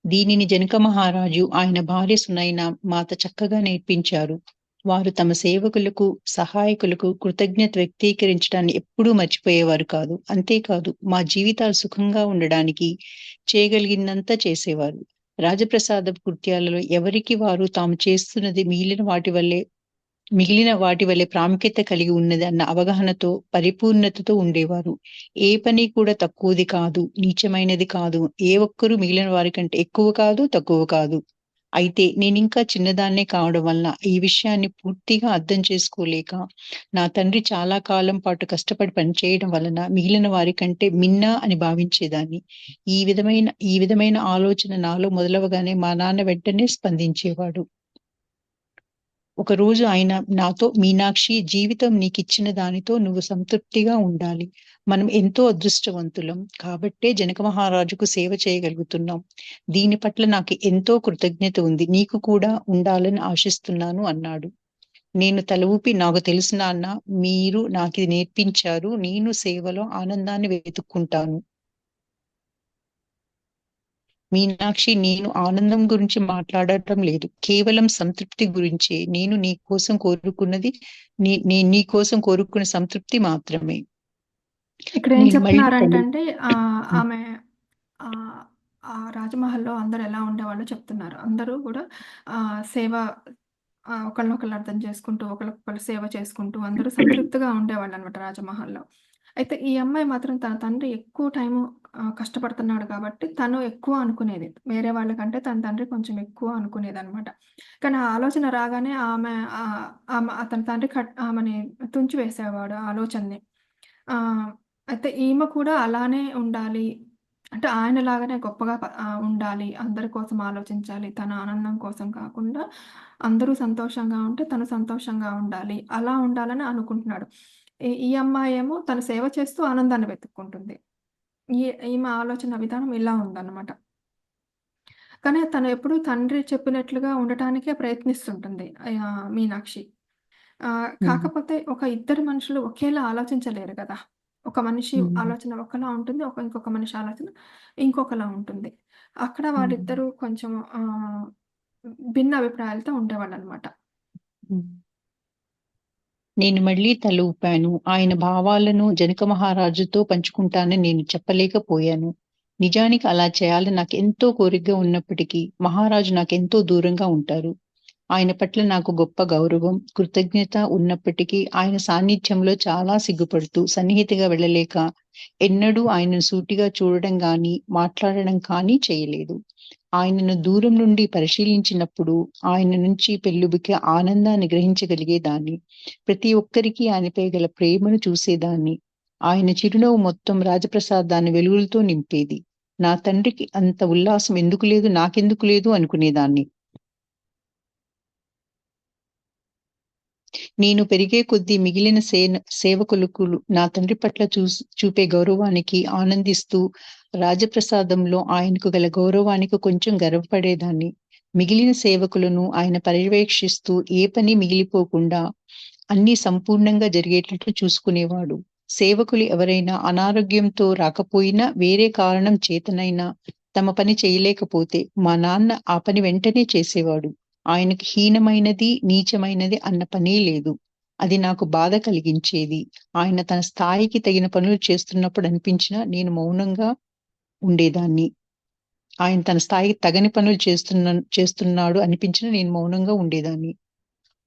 దీనిని జనక మహారాజు, ఆయన భార్య సునైన మాత చక్కగా నేర్పించారు. వారు తమ సేవకులకు, సహాయకులకు కృతజ్ఞత వ్యక్తీకరించడాన్ని ఎప్పుడూ మర్చిపోయేవారు కాదు. అంతేకాదు, మా జీవితాలు సుఖంగా ఉండడానికి చేయగలిగినంత చేసేవారు. రాజప్రసాదపు కృత్యాలలో ఎవరికి వారు తాము చేస్తున్నది మిగిలిన వాటి వలె ప్రాముఖ్యత కలిగి ఉన్నది అన్న అవగాహనతో, పరిపూర్ణతతో ఉండేవారు. ఏ పని కూడా తక్కువది కాదు, నీచమైనది కాదు. ఏ ఒక్కరు మిగిలిన వారికంటే ఎక్కువ కాదు, తక్కువ కాదు. అయితే నేనింకా చిన్నదాన్నే కావడం వలన ఈ విషయాన్ని పూర్తిగా అర్థం చేసుకోలేక, నా తండ్రి చాలా కాలం పాటు కష్టపడి పనిచేయడం వలన మిగిలిన వారికంటే మిన్న అని భావించేదాన్ని. ఈ విధమైన ఆలోచన నాలో మొదలవగానే మా నాన్న వెంటనే స్పందించేవాడు. ఒకరోజు ఆయన నాతో, "మీనాక్షి, జీవితం నీకిచ్చిన దానితో నువ్వు సంతృప్తిగా ఉండాలి. మనం ఎంతో అదృష్టవంతులం. కాబట్టే జనక మహారాజుకు సేవ చేయగలుగుతున్నాం. దీని పట్ల నాకు ఎంతో కృతజ్ఞత ఉంది. నీకు కూడా ఉండాలని ఆశిస్తున్నాను" అన్నాడు. నేను తల ఊపి, "నాకు తెలుసు నాన్న. మీరు నాకిది నేర్పించారు. నేను సేవలో ఆనందాన్ని వెతుక్కుంటాను. మీనాక్షి, నేను ఆనందం గురించి మాట్లాడటం లేదు. కేవలం సంతృప్తి గురించే. నేను నీ కోసం కోరుకున్న సంతృప్తి మాత్రమే." ఇక్కడ ఏం నేను మళ్ళీ చెప్తున్నారంటే తల్లి అండి హ్మ్. ఆమె ఆహ్, ఆ రాజమహల్‌లో అందరూ ఎలా ఉండేవాళ్ళో చెప్తున్నారు. అందరూ గూడా సేవ ఒకళ్ళనొకళ్ళు అర్థం చేసుకుంటూ, ఒకళ్ళకొకళ్ళు సేవ చేసుకుంటూ అందరూ సంతృప్తిగా ఉండేవాళ్ళనమాట రాజమహల్‌లో. అయితే ఈ అమ్మాయి మాత్రం తన తండ్రి ఎక్కువ టైము కష్టపడుతున్నాడు కాబట్టి తను ఎక్కువ అనుకునేది. వేరే వాళ్ళకంటే తన తండ్రి కొంచెం ఎక్కువ అనుకునేదనమాట. కానీ ఆ ఆలోచన రాగానే ఆమె అతని తండ్రి ఆమెని తుంచివేసేవాడు ఆ ఆలోచనని. ఆ! అయితే ఈమె కూడా అలానే ఉండాలి. అంటే ఆయనలాగానే గొప్పగా ఉండాలి. అందరి కోసం ఆలోచించాలి. తన ఆనందం కోసం కాకుండా అందరూ సంతోషంగా ఉంటే తను సంతోషంగా ఉండాలి. అలా ఉండాలని అనుకుంటున్నాడు. ఈ ఈ అమ్మాయేమో తను సేవ చేస్తూ ఆనందాన్ని వెతుక్కుంటుంది. ఈ ఈమె ఆలోచన విధానం ఇలా ఉందన్నమాట. కానీ తను ఎప్పుడూ తండ్రి చెప్పినట్లుగా ఉండటానికే ప్రయత్నిస్తుంటుంది మీనాక్షి. హ్మ్. కాకపోతే ఒక ఇద్దరు మనుషులు ఒకేలా ఆలోచించలేరు గదా! ఒక మనిషి హ్మ్. ఆలోచన ఒకలా ఉంటుంది. ఇంకొక మనిషి ఆలోచన ఇంకొకలా ఉంటుంది. అక్కడ హ్మ్. వాళ్ళిద్దరూ కొంచెం భిన్న అభిప్రాయాలతో ఉండేవాళ్ళనమాట. హ్మ్. నేను మళ్ళీ తల ఊపాను. ఆయన భావాలను జనక మహారాజుతో పంచుకుంటానని నేను చెప్పలేకపోయాను. నిజానికి అలా చేయాలని నాకెంతో కోరికగా ఉన్నప్పటికీ, మహారాజు నాకెంతో దూరంగా ఉంటారు. ఆయన పట్ల నాకు గొప్ప గౌరవం, కృతజ్ఞత ఉన్నప్పటికీ, ఆయన సాన్నిధ్యంలో చాలా సిగ్గుపడుతూ, సన్నిహితంగా వెళ్ళలేక, ఎన్నడూ ఆయనను సూటిగా చూడడం గానీ, మాట్లాడడం కానీ చేయలేదు. ఆయనను దూరం నుండి పరిశీలించినప్పుడు, ఆయన నుంచి పెల్లుబికే ఆనందాన్ని గ్రహించగలిగేదాన్ని. ప్రతి ఒక్కరికి ఆయనపై గల ప్రేమను చూసేదాన్ని. ఆయన చిరునవ్వు మొత్తం రాజప్రసాదాన్ని వెలుగులతో నింపేది. నా తండ్రికి అంత ఉల్లాసం ఎందుకు లేదు, నాకెందుకు లేదు అనుకునేదాన్ని. నేను పెరిగే కొద్దీ మిగిలిన సేవకులకు నా తండ్రి పట్ల చూపే గౌరవానికి ఆనందిస్తూ, రాజప్రసాదంలో ఆయనకు గల గౌరవానికి కొంచెం గర్వపడేదాన్ని. మిగిలిన సేవకులను ఆయన పర్యవేక్షిస్తూ ఏ పని మిగిలిపోకుండా అన్నీ సంపూర్ణంగా జరిగేటట్లు చూసుకునేవాడు. సేవకులు ఎవరైనా అనారోగ్యంతో రాకపోయినా, వేరే కారణం చేతనైనా తమ పని చేయలేకపోతే, మా నాన్న ఆ పని వెంటనే చేసేవాడు. ఆయనకి హీనమైనది, నీచమైనది అన్న పనే లేదు. అది నాకు బాధ కలిగించేది. ఆయన తన స్థాయికి తగిన పనులు చేస్తున్నప్పుడు అనిపించినా నేను మౌనంగా ఉండేదాన్ని. ఆయన తన స్థాయికి తగని పనులు చేస్తున్నాడు అనిపించినా నేను మౌనంగా ఉండేదాన్ని.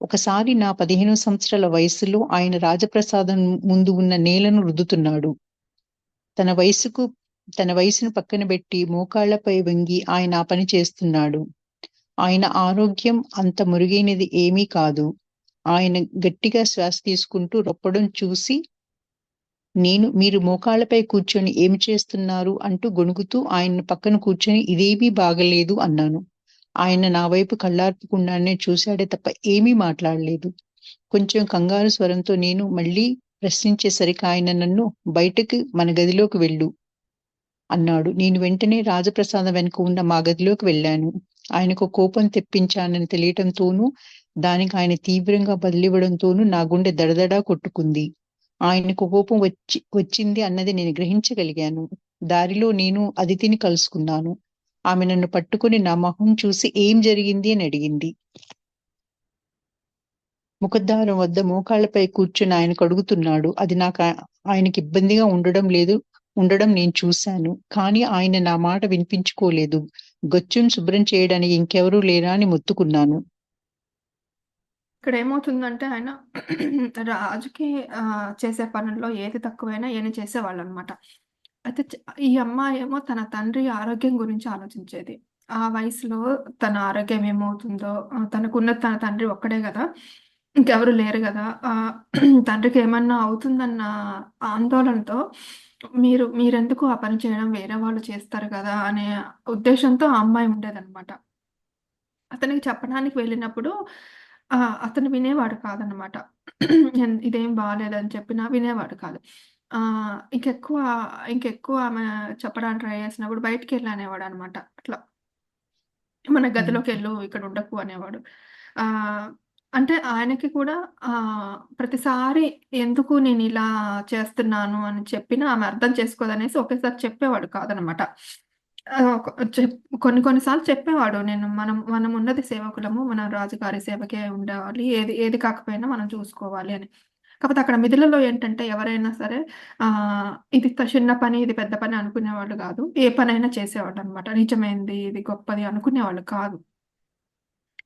ఒకసారి నా 15 సంవత్సరాల వయస్సులో ఆయన రాజప్రసాదం ముందు ఉన్న నేలను రుద్దుతున్నాడు. తన వయసుకు తన వయసును పక్కన బెట్టి మోకాళ్ళపై వంగి ఆయన ఆ పని చేస్తున్నాడు. ఆయన ఆరోగ్యం అంత మురుగైనది ఏమీ కాదు. ఆయన గట్టిగా శ్వాస తీసుకుంటూ రొప్పడం చూసి, మీరు మోకాళ్ళపై కూర్చొని ఏమి చేస్తున్నారు అంటూ గొణుగుతూ ఆయన పక్కన కూర్చొని ఇదేమీ బాగాలేదు అన్నాను. ఆయన నా వైపు కళ్ళార్పకుండానే చూశాడే తప్ప ఏమీ మాట్లాడలేదు. కొంచెం కంగారు స్వరంతో నేను మళ్ళీ ప్రశ్నించేసరికి ఆయన నన్ను బయటకి మన గదిలోకి వెళ్ళు అన్నాడు. నేను వెంటనే రాజప్రసాదం వెనుక ఉన్న మా గదిలోకి వెళ్ళాను. ఆయనకు కోపం తెప్పించానని తెలియటంతోనూ, దానికి ఆయన తీవ్రంగా బదులివ్వడంతోనూ నా గుండె దడదడా కొట్టుకుంది. ఆయనకు కోపం వచ్చింది అన్నది నేను గ్రహించగలిగాను. దారిలో నేను అదితిని కలుసుకున్నాను. ఆమె నన్ను పట్టుకొని నా మొహం చూసి ఏం జరిగింది అని అడిగింది. ముఖద్వారం వద్ద మోకాళ్ళపై కూర్చుని ఆయనకడుగుతున్నాడు. అది ఆయనకి ఇబ్బందిగా ఉండడం నేను చూశాను. కానీ ఆయన నా మాట వినిపించుకోలేదు. గొచ్చెం శుభ్రం చేయడానికి ఇంకెవరూ లేరా అని మొత్తుకున్నాను. ఇక్కడేమవుతుందంటే ఆయన రాజుకి చేసే పనుల్లో ఏది తక్కువైనా ఈయన చేసేవాళ్ళనమాట. అయితే ఈ అమ్మాయేమో తన తండ్రి ఆరోగ్యం గురించి ఆలోచించేది. ఆ వయసులో తన ఆరోగ్యం ఏమవుతుందో తనకున్నది తన తండ్రి ఒక్కడే గదా! ఇంకెవరు లేరు గదా! తండ్రికేమన్నా అవుతుందన్న ఆందోళనతో మీరెందుకు ఆ పని చేయడం వేరే వాళ్ళు చేస్తారు గదా! అనే ఉద్దేశంతో ఆ అమ్మాయి ఉండేదనమాట. అతనికి చెప్పడానికి వెళ్ళినప్పుడు అతను వినేవాడు కాదనమాట. ఇదేం బాలేదని చెప్పినా వినేవాడు కాదు. ఇంకెక్కువ ఇంకెక్కువ ఆమె చెప్పడానికి ట్రై చేసినప్పుడు బయటికెళ్ళు అనేవాడనమాట. అట్లా మన హ్మ్. గదిలోకెళ్ళు ఇక్కడ ఉండకు అనేవాడు. ఆహ్, అంటే ఆయనకి కూడా ప్రతిసారి ఎందుకు నేనిలా చేస్తున్నాను అని చెప్పినా ఆమె అర్థం చేసుకోదనేసి ఒకేసారి చెప్పేవాడు కాదనమాట. ఆహ్, కొ చెప్ కొన్ని కొన్ని సార్లు చెప్పేవాడు. మనం ఉన్నది సేవకులము. మనం రాజుగారి సేవకే ఉండాలి. ఏది ఏది కాకపోయినా మనం చూసుకోవాలి అని. కాపోతే అక్కడ మిదిలలో ఏంటంటే ఎవరైనా సరే ఇది చిన్న పని, ఇది పెద్ద పని అనుకునేవాళ్ళు గాదు. ఏ పనైనా చేసేవాళ్ళనమాట. నిజమైంది, ఇది గొప్పది అనుకునేవాళ్ళు కాదు.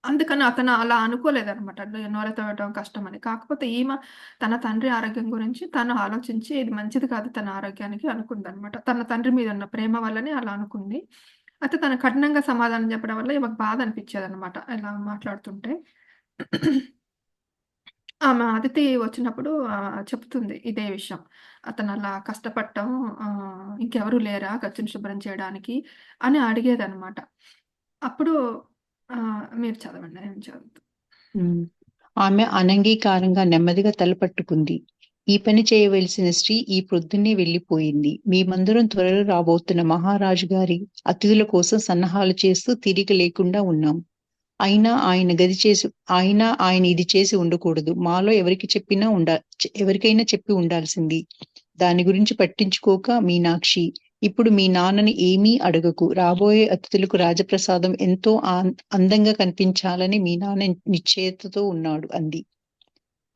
అందుకని అతను అలా అనుకోలేదనమాట. నోరెత్తడం కష్టమని. కాకపోతే తన తండ్రి ఆరోగ్యం గురించి తను ఆలోచించి ఇది మంచిది కాదు తన ఆరోగ్యానికి అనుకుందనమాట. తన తండ్రి మీద ఉన్న ప్రేమ వల్లనే అలా అనుకుంది. అయితే తను కఠినంగా సమాధానం చెప్పడం వల్ల ఈమెకు బాధ అనిపిచ్చేదనమాట ఇలా మాట్లాడుతుంటే. ఆమె అదితి వచ్చినప్పుడు చెప్తుంది ఇదే విషయం. అతనలా కష్టపడటం ఇంకెవరు లేరా గచ్చుని శుభ్రం చేయడానికి అని అడిగేదనమాట. అప్పుడు మీరు చదవండి. నేను చదువుతా. హ్మ్. ఆమె అనంగీకారంగా నెమ్మదిగా తలపట్టుకుంది. ఈ పని చేయవలసిన స్త్రీ ఈ ప్రొద్దున్నే వెళ్ళిపోయింది. మేమందరం త్వరలో రాబోతున్న మహారాజు గారి అతిథుల కోసం సన్నాహాలు చేస్తూ తీరిక లేకుండా ఉన్నాం. అయినా ఆయన ఇది చేసి ఉండకూడదు. మాలో ఎవరికైనా చెప్పి ఉండాల్సింది. దాని గురించి పట్టించుకోక మీనాక్షి, ఇప్పుడు మీ నాన్నని ఏమీ అడగకు. రాబోయే అతిథులకు రాజప్రసాదం ఎంతో అందంగా కనిపించాలని మీ నాన్న నిశ్చయతతో ఉన్నాడు అంది.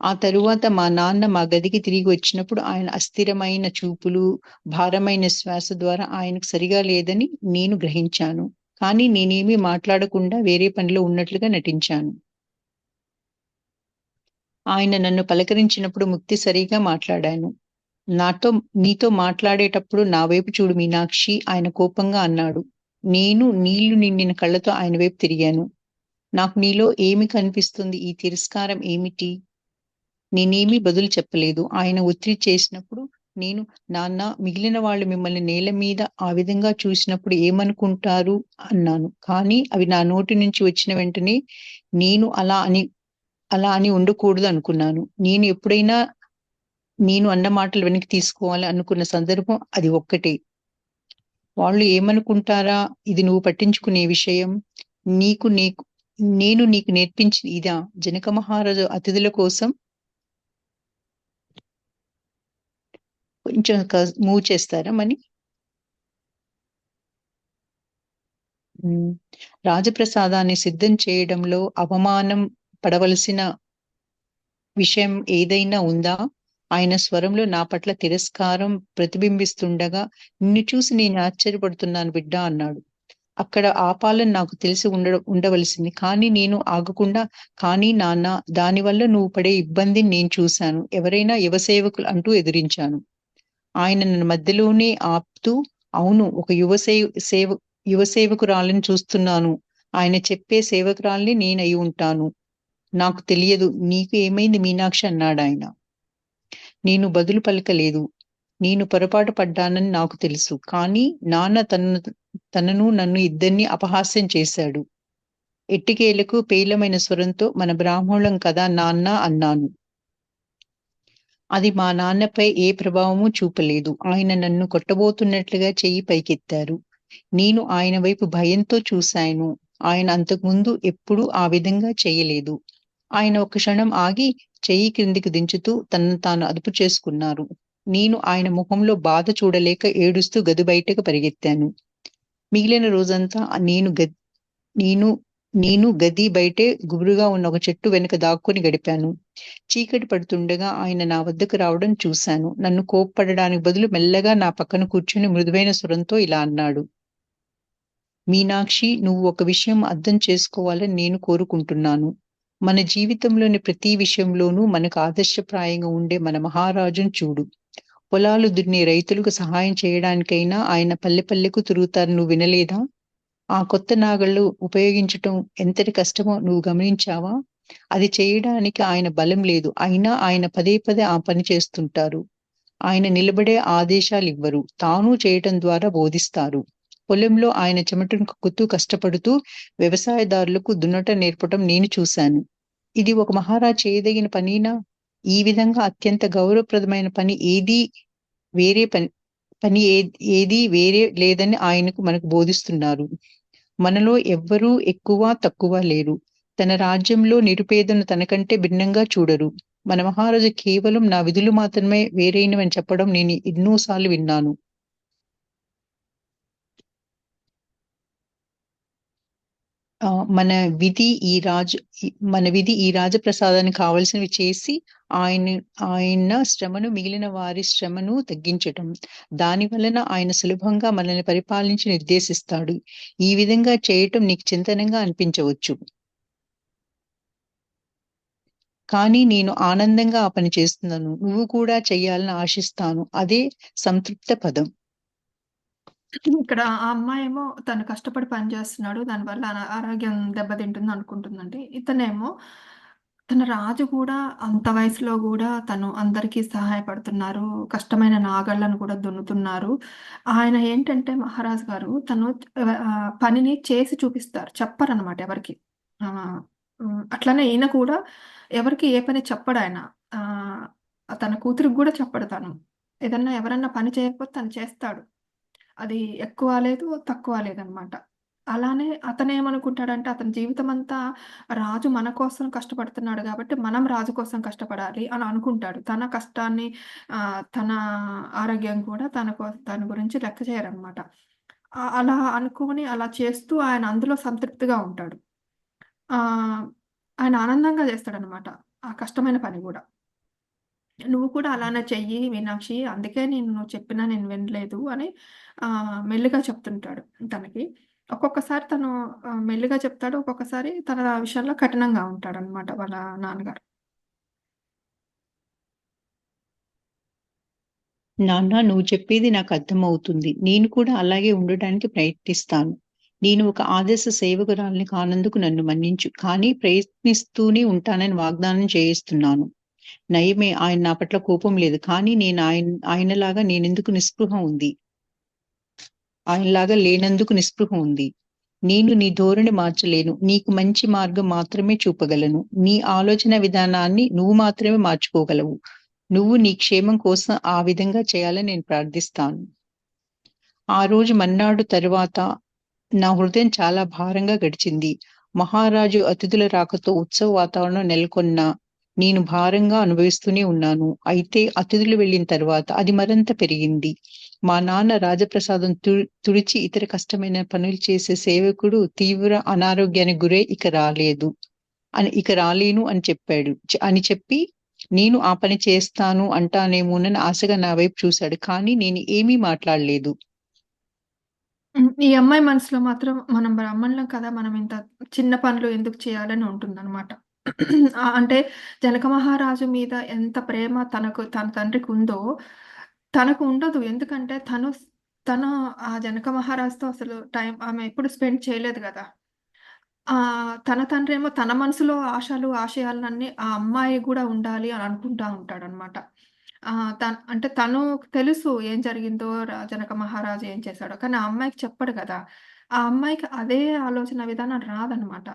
ఆ తరువాత మా నాన్న మా గదికి తిరిగి వచ్చినప్పుడు ఆయన అస్థిరమైన చూపులు, భారమైన శ్వాస ద్వారా ఆయనకు సరిగా లేదని నేను గ్రహించాను. కానీ నేనేమీ మాట్లాడకుండా వేరే పనిలో ఉన్నట్లుగా నటించాను. ఆయన నన్ను పలకరించినప్పుడు ముక్తిసరిగా మాట్లాడాను. నీతో మాట్లాడేటప్పుడు నా వైపు చూడు మీనాక్షి, ఆయన కోపంగా అన్నాడు. నేను నీళ్లు నిండిన కళ్ళతో ఆయన వైపు తిరిగాను. నాకు నీలో ఏమి కనిపిస్తుంది? ఈ తిరస్కారం ఏమిటి? నేనేమీ బదులు చెప్పలేదు. ఆయన ఒత్తిడి చేసినప్పుడు నేను, నాన్న, మిగిలిన వాళ్ళు మిమ్మల్ని నేల మీద ఆ విధంగా చూసినప్పుడు ఏమనుకుంటారు అన్నాను. కానీ అవి నా నోటి నుంచి వచ్చిన వెంటనే నేను అలా అని ఉండకూడదు అనుకున్నాను. నేను అన్న మాటలు వెనక్కి తీసుకోవాలి అనుకున్న సందర్భం అది ఒక్కటే. వాళ్ళు ఏమనుకుంటారా? ఇది నువ్వు పట్టించుకునే విషయం. నీకు నీకు నేను నీకు నేర్పించిన ఇదా? జనక మహారాజు అతిథుల కోసం కొంచెం మూవ్ చేస్తారా మని? రాజప్రసాదాన్ని సిద్ధం చేయడంలో అవమానం పడవలసిన విషయం ఏదైనా ఉందా? ఆయన స్వరంలో నా పట్ల తిరస్కారం ప్రతిబింబిస్తుండగా, నిన్ను చూసి నేను ఆశ్చర్యపడుతున్నాను బిడ్డా అన్నాడు. అక్కడ ఆపాలని నాకు తెలిసి ఉండవలసింది. కానీ నేను ఆగకుండా, కానీ నాన్న, దానివల్ల నువ్వు పడే ఇబ్బందిని నేను చూశాను. ఎవరైనా యువసేవకులు అంటూ ఎదిరించాను. ఆయన నన్ను మధ్యలోనే ఆపుతూ, అవును, ఒక యువ సేవకురాలిని చూస్తున్నాను. ఆయన చెప్పే సేవకురాల్ని నేనయి ఉంటాను. నాకు తెలియదు. నీకు ఏమైంది మీనాక్షి అన్నాడాయన. నేను బదులు పలకలేదు. నేను పొరపాటు పడ్డానని నాకు తెలుసు. కానీ నాన్న తనను నన్ను ఇద్దరిని అపహాస్యం చేశాడు. ఎట్టికేలకు పేలమైన స్వరంతో, మన బ్రాహ్మణులం కదా నాన్న అన్నాను. అది మా నాన్నపై ఏ ప్రభావము చూపలేదు. ఆయన నన్ను కొట్టబోతున్నట్లుగా చెయ్యి పైకెత్తారు. నేను ఆయన వైపు భయంతో చూశాను. ఆయన అంతకుముందు ఎప్పుడూ ఆ విధంగా చెయ్యలేదు. ఆయన ఒక క్షణం ఆగి చెయ్యి క్రిందికి దించుతూ తనను తాను అదుపు చేసుకున్నారు. నేను ఆయన ముఖంలో బాధ చూడలేక ఏడుస్తూ గది బయటకు పరిగెత్తాను. మిగిలిన రోజంతా నేను నేను గది బయటే గుబురుగా ఉన్న ఒక చెట్టు వెనుక దాక్కుని గడిపాను. చీకటి పడుతుండగా ఆయన నా వద్దకు రావడం చూశాను. నన్ను కోప్పడడానికి బదులు మెల్లగా నా పక్కన కూర్చుని మృదువైన స్వరంతో ఇలా అన్నాడు. మీనాక్షి, నువ్వు ఒక విషయం అర్థం చేసుకోవాలని నేను కోరుకుంటున్నాను. మన జీవితంలోని ప్రతి విషయంలోనూ మనకు ఆదర్శప్రాయంగా ఉండే మన మహారాజును చూడు. పొలాలు దున్నే రైతులకు సహాయం చేయడానికైనా ఆయన పల్లె పల్లెకు తిరుగుతారు, నువ్వు వినలేదా? ఆ కొత్త నాగళ్ళు ఉపయోగించటం ఎంతటి కష్టమో నువ్వు గమనించావా? అది చేయడానికి ఆయన బలం లేదు. అయినా ఆయన పదే పదే ఆ పని చేస్తుంటారు. ఆయన నిలబడే ఆదేశాలివ్వరు. తాను చేయటం ద్వారా బోధిస్తారు. పొలంలో ఆయన చెమటను కక్కుతూ కష్టపడుతూ వ్యవసాయదారులకు దున్నటం నేర్పటం నేను చూశాను. ఇది ఒక మహారాజు చేయదగిన పనేనా? ఈ విధంగా అత్యంత గౌరవప్రదమైన పని వేరే పని పని ఏదీ వేరే లేదని మనకు బోధిస్తున్నారు. మనలో ఎవ్వరూ ఎక్కువ తక్కువ లేరు. తన రాజ్యంలో నిరుపేదను తనకంటే భిన్నంగా చూడరు. మన మహారాజు కేవలం నా విధులు మాత్రమే వేరైనవని చెప్పడం నేను ఎన్నోసార్లు విన్నాను. మన విధి మన విధి ఈ రాజప్రసాదానికి కావలసినవి చేసి ఆయన ఆయన శ్రమను, మిగిలిన వారి శ్రమను తగ్గించటం. దాని వలన ఆయన సులభంగా మనల్ని పరిపాలించి నిర్దేశిస్తాడు. ఈ విధంగా చేయటం నీకు చింతనంగా అనిపించవచ్చు. కానీ నేను ఆనందంగా ఆ పని చేస్తున్నాను. నువ్వు కూడా చెయ్యాలని ఆశిస్తాను. అదే సంతృప్త పదం. ఇక్కడ ఆ అమ్మాయేమో తను కష్టపడి పని చేస్తున్నాడు. దానివల్ల ఆరోగ్యం దెబ్బతింటుంది అనుకుంటుందండి. ఇతనేమో తన రాజు గూడా అంత వయసులో గూడా తను అందరికీ సహాయపడుతున్నారు. కష్టమైన నాగళ్ళను కూడా దున్నుతున్నారు. ఆయన ఏంటంటే మహారాజు గారు తను పనిని చేసి చూపిస్తారు. చెప్పరనమాట ఎవరికీ. ఆహ్, అట్లనే ఈయన కూడా ఎవరికీ ఏ పని చెప్పడాయన. ఆహ్, తన కూతురికి గూడా చెప్పడు తను. ఏదన్నా ఎవరన్నా పని చేయకపోతే తను చేస్తాడు. అది ఎక్కువ లేదు, తక్కువ లేదనమాట. అలానే అతనేమనుకుంటాడంటే, అతని జీవితమంతా రాజు మన కోసం కష్టపడుతున్నాడు గాబట్టి, మనం రాజు కోసం కష్టపడాలి అని అనుకుంటాడు. తన కష్టాన్ని తన ఆరోగ్యం కూడా తన గురించి లెక్క చేయరనమాట. అలా అనుకోని అలా చేస్తూ ఆయన అందులో సంతృప్తిగా ఉంటాడు. ఆహ్, ఆయన ఆనందంగా జేస్తాడనమాట. ఆ కష్టమైన పని గూడా. నువ్వు కూడా అలానే చెయ్యి మీనాక్షి. అందుకే నువ్వు చెప్పినా నేను వినలేదు అని మెల్లిగా చెప్తుంటాడు తనకి. ఒక్కొక్కసారి తను మెల్లిగా చెప్తాడు. ఒక్కొక్కసారి తన విషయంలో కఠినంగా ఉంటాడనమాట వాళ్ళ నాన్నగారు. నాన్న నువ్వు చెప్పేది నాకు అర్థమవుతుంది. నేను కూడా అలాగే ఉండడానికి ప్రయత్నిస్తాను. నేను ఒక ఆదర్శ సేవకురాలిని కానందుకు నన్ను మన్నించు. కానీ ప్రయత్నిస్తూనే ఉంటానని వాగ్దానం చేయిస్తున్నాను. నయమే ఆయన నా పట్ల కోపం లేదు. కానీ నేను ఆయనలాగా నేనెందుకు నిస్పృహ ఉంది. ఆయనలాగా లేనందుకు నిస్పృహ ఉంది. నేను నీ ధోరణి మార్చలేను. నీకు మంచి మార్గం మాత్రమే చూపగలను. నీ ఆలోచన విధానాన్ని నువ్వు మాత్రమే మార్చుకోగలవు. నువ్వు నీ క్షేమం కోసం ఆ విధంగా చేయాలని నేను ప్రార్థిస్తాను. ఆ రోజు మర్నాడు తరువాత నా హృదయం చాలా భారంగా గడిచింది. మహారాజు అతిథుల రాకతో ఉత్సవ వాతావరణం నెలకొన్నా నేను భారంగా అనుభవిస్తూనే ఉన్నాను. అయితే అతిథులు వెళ్ళిన తర్వాత అది మరింత పెరిగింది. మా నాన్న రాజప్రసాదం తుడిచి ఇతర కష్టమైన పనులు చేసే సేవకుడు తీవ్ర అనారోగ్యానికి గురై ఇక రాలేను అని చెప్పాడు. అని చెప్పి నేను ఆ పని చేస్తాను అంటానేమోనని ఆశగా నా వైపు చూశాడు. కానీ నేను ఏమీ మాట్లాడలేదు. ఈ అమ్మాయి మనసులో మాత్రం మనం బ్రాహ్మణులం కదా! మనం ఇంత చిన్న పనులు ఎందుకు చేయాలని ఉంటుందనమాట. అంటే జనక మహారాజు మీద ఎంత ప్రేమ తన తండ్రికుందో, తనకు ఉండదు. ఎందుకంటే తను ఆ జనక మహారాజుతో అసలు ఆమె ఎప్పుడు స్పెండ్ చేయలేదు గదా! తన తండ్రేమో తన మనసులో ఆశలు, ఆశయాలనన్నీ ఆ అమ్మాయి గూడా ఉండాలి అని అనుకుంటా ఉంటాడనమాట. అంటే తను తెలుసు ఏం జరిగిందో, జనక మహారాజు ఏం చేశాడో. కానీ ఆ అమ్మాయికి చెప్పడు గదా! ఆ అమ్మాయికి అదే ఆలోచన విధానం రాదనమాట.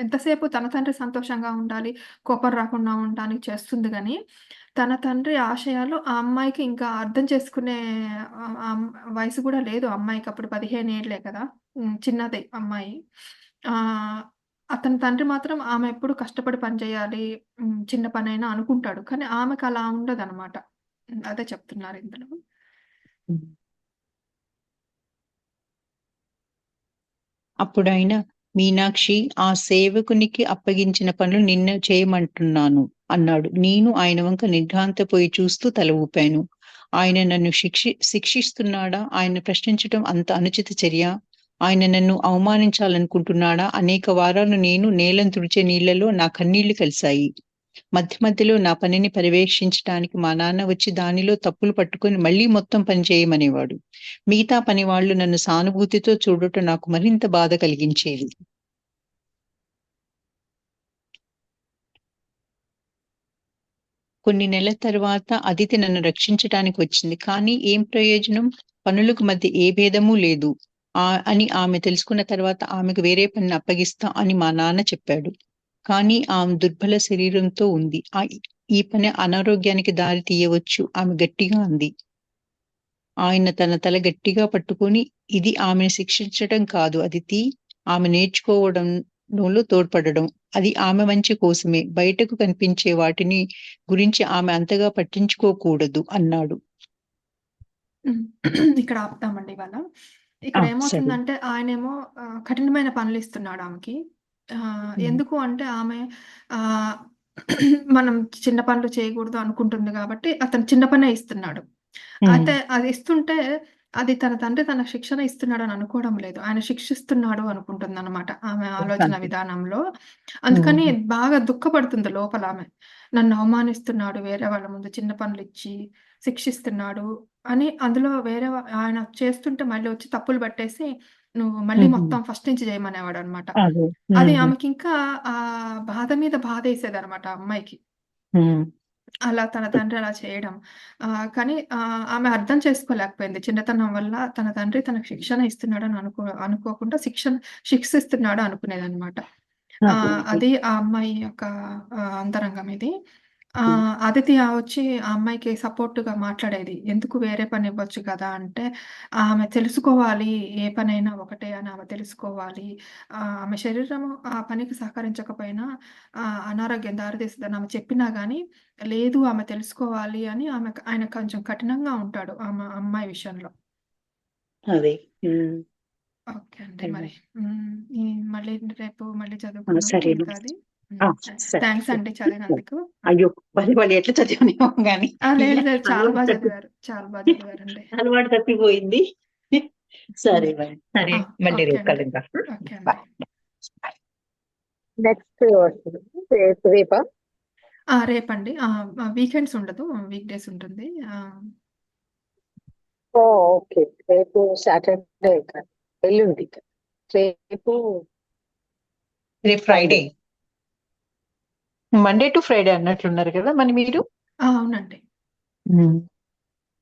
ఎంతసేపు తన తండ్రి సంతోషంగా ఉండాలి, కోపం రాకుండా ఉండడానికి చేస్తుంది గానీ, తన తండ్రి ఆశయాలు ఆ అమ్మాయికి ఇంకా అర్థం చేసుకునే వయసు గూడా లేదు. అమ్మాయికప్పుడు 15 ఏళ్ళే కదా! చిన్నదే అమ్మాయి. ఆహ్, అతని తండ్రి మాత్రం ఆమె ఎప్పుడు కష్టపడి పని చేయాలి, చిన్న పనైనా అనుకుంటాడు. కానీ ఆమెకలా ఉండదనమాట. అదే చెప్తున్నారు ఇందులో. అప్పుడాయన, మీనాక్షి ఆ సేవకునికి అప్పగించిన పనులు నిన్ను చేయమంటున్నాను అన్నాడు. నేను ఆయన వంక నిర్ఘాంతపోయి చూస్తూ తల ఊపాను. ఆయన నన్ను శిక్షిస్తున్నాడా? ఆయన ప్రశ్నించటం అంత అనుచిత చర్య? ఆయన నన్ను అవమానించాలనుకుంటున్నాడా? అనేక వారాలు నేను నేలను తుడిచే నీళ్లలో నా కన్నీళ్లు కలిశాయి. మధ్య మధ్యలో నా పనిని పర్యవేక్షించటానికి మా నాన్న వచ్చి దానిలో తప్పులు పట్టుకొని మళ్ళీ మొత్తం పని చేయమనేవాడు. మిగతా పనివాళ్ళు నన్ను సానుభూతితో చూడటం నాకు మరింత బాధ కలిగించేది. కొన్ని నెలల తర్వాత అదితి నన్ను రక్షించటానికి వచ్చింది. కానీ ఏం ప్రయోజనం? పనులకు మధ్య ఏ భేదమూ లేదు అని ఆమె తెలుసుకున్న తర్వాత ఆమెకు వేరే పనిని అప్పగిస్తా అని మా నాన్న చెప్పాడు. కానీ ఆమె దుర్బల శరీరంతో ఉంది. ఈ పని అనారోగ్యానికి దారి తీయవచ్చు ఆమె గట్టిగా అంది. ఆయన తన తల గట్టిగా పట్టుకొని, ఇది ఆమెను శిక్షించటం కాదు అదితి, ఆమె నేర్చుకోవడంలో తోడ్పడడం. అది ఆమె మంచి కోసమే. బయటకు కనిపించే వాటిని గురించి ఆమె అంతగా పట్టించుకోకూడదు అన్నాడు. ఇక్కడ ఆపుదామండి ఇవాళ. సరే. ఇక్కడేమవుతుందంటే ఆయనేమో కఠినమైన పనులిస్తున్నాడు ఆమెకి. హ్మ్. ఎందుకు అంటే ఆమె ఆహ్, మనం చిన్న పనులు చేయకూడదు అనుకుంటుంది గాబట్టి అతను చిన్న పనే ఇస్తున్నాడు. హ్మ్. అయితే అది ఇస్తుంటే అది తన తండ్రి తనకు శిక్షణ ఇస్తున్నాడని అనుకోవడం లేదు. ఆయన శిక్షిస్తున్నాడు అనుకుంటుందనమాట ఆమె ఆలోచన అంతే. విధానంలో. అందుకని హ్మ్. బాగా దుఃఖపడుతుంది లోపలామె. నన్ను అవమానిస్తున్నాడు వేరే వాళ్ళ ముందు చిన్న పనులిచ్చి, శిక్షిస్తున్నాడు అని అందులో వేరే ఆయన చేస్తుంటే మళ్ళీ వచ్చి తప్పులు పట్టేసి నువ్వు మళ్ళీ హుహు. మొత్తం ఫస్ట్ నుంచి చేయమనేవాడనమాట. అదే. అది హుహు. ఆమెకింకా బాధ మీద బాధేసేదనమాట ఆ అమ్మాయికి. హ్మ్. అలా తన తండ్రి అలా చేయడం. కానీ ఆమె అర్థం చేసుకోలేకపోయింది. చిన్నతనం వల్ల తన తండ్రి తనకు శిక్షణ ఇస్తున్నాడని అనుకోకుండా శిక్షిస్తున్నాడు అనుకునేదనమాట. అదే. అదే. అది ఆ అమ్మాయి యొక్క అంతరంగం ఇది. హ్మ్. అదితి వచ్చి ఆ అమ్మాయికి సపోర్ట్‌గా మాట్లాడేది. ఎందుకు వేరే పని ఇవ్వచ్చు కదా! అంటే ఆమె తెలుసుకోవాలి ఏ పనైనా ఒకటే అని ఆమె తెలుసుకోవాలి. ఆమె శరీరము ఆ పనికి సహకరించకపోయినా అనారోగ్యం దారితీస్తదని ఆమె చెప్పినా గాని లేదు ఆమె తెలుసుకోవాలి అని ఆయన కొంచెం కఠినంగా ఉంటాడు. అమ్మాయి విషయంలో. అదే. హ్మ్. ఓకే అండి. అయ్యో! మరి హ్మ్. ఈ మళ్ళీ రేపు మళ్ళీ ఆ! చదువుకుందాం సరేనండి. మిగతాది. ఆ! హ్మ్. సరే. థాంక్స్ అండి చదివినందుకు. అయ్యో! మళ్ళీ ఎట్లా చదివానేమో గాని లేదు లేదు. చాలా అలవాటు తప్పి చదివారు. చాలా చదివారండి. అలవాటు తప్పిపోయింది. హ్మ్. సరే మరి. సరే. ఆ! మళ్ళీ ఓకే రేపు అండి. కలుద్దాం. ఓకే అండి. బాయ్. బాయ్. నెక్స్ట్ వస్తది. రేపా? రేపండి. వీకెండ్స్ ఉండదు. వీక్ డేస్ ఉంటుంది. ఓహ్! ఓకే. రేపు సాటర్‌డే కాదు. ఎల్లుండి. రేపు రేపు ఫ్రైడే. మండే టు ఫ్రైడే అన్నట్లున్నారు కదా! మరి మీరు? అవునండి. హ్మ్.